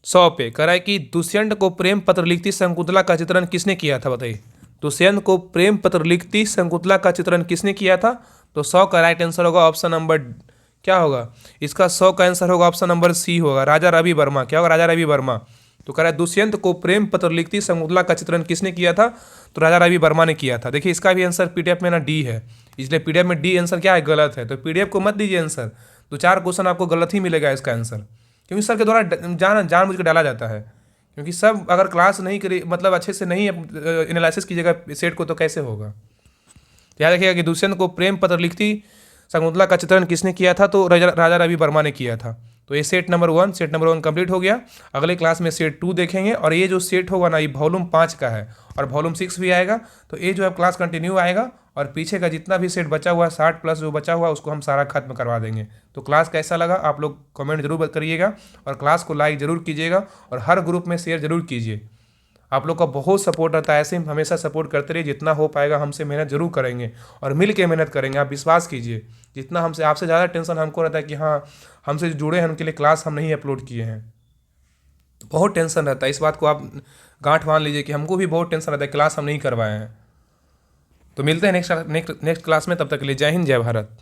100 पे। कह रहा है कि दुष्यंत को प्रेम पत्र लिखती शकुंतला का चित्रण किसने किया था, बताइए। दुष्यंत को प्रेम पत्र लिखती शकुंतला का चित्रण किसने किया था। तो 100 का राइट आंसर होगा ऑप्शन नंबर क्या होगा इसका, 100 का आंसर होगा ऑप्शन नंबर सी होगा, राजा रवि वर्मा। क्या होगा, राजा रवि वर्मा। तो कह रहा है दुष्यंत को प्रेम पत्र लिखती शकुंतला का चित्रण किसने किया था, तो राजा रवि वर्मा ने किया था। देखिए इसका भी आंसर पीडीएफ में ना डी है, इसलिए पीडीएफ में डी आंसर क्या है, गलत है। तो पीडीएफ को मत दीजिए आंसर, 2-4 क्वेश्चन आपको गलत ही मिलेगा इसका आंसर, क्योंकि सर के द्वारा जानबूझ के डाला जाता है। क्योंकि सब अगर क्लास नहीं करी, मतलब अच्छे से नहीं एनालिसिस कीजिएगा सेट को, तो कैसे होगा। याद रखिएगा कि दुष्यंत को प्रेम पत्र लिखती शकुंतला का चित्रण किसने किया था, तो राजा रवि वर्मा ने किया था। तो ये सेट नंबर 1 कंप्लीट हो गया। अगले क्लास में सेट 2 देखेंगे। और ये जो सेट होगा ना, ये वॉल्यूम 5 का है और वॉल्यूम 6 भी आएगा। तो ये जो है क्लास कंटिन्यू आएगा और पीछे का जितना भी सेट बचा हुआ है 60 प्लस जो बचा हुआ है उसको हम सारा खत्म करवा देंगे। तो क्लास कैसा लगा आप लोग कमेंट जरूर करिएगा और क्लास को लाइक ज़रूर कीजिएगा और हर ग्रुप में शेयर जरूर कीजिए। आप लोग का बहुत सपोर्ट रहता है, ऐसे ही हमेशा सपोर्ट करते रहिए, जितना हो पाएगा हमसे मेहनत जरूर करेंगे और मिल के मेहनत करेंगे। आप विश्वास कीजिए, जितना हमसे आपसे ज़्यादा टेंशन हमको रहता है कि हाँ हमसे जो जुड़े हैं उनके लिए क्लास हम नहीं अपलोड किए हैं, तो बहुत टेंशन रहता है। इस बात को आप गांठ मान लीजिए कि हमको भी बहुत टेंशन रहता है क्लास हम नहीं करवाए हैं। तो मिलते हैं नेक्स्ट क्लास में, तब तक के लिए जय हिंद जय भारत।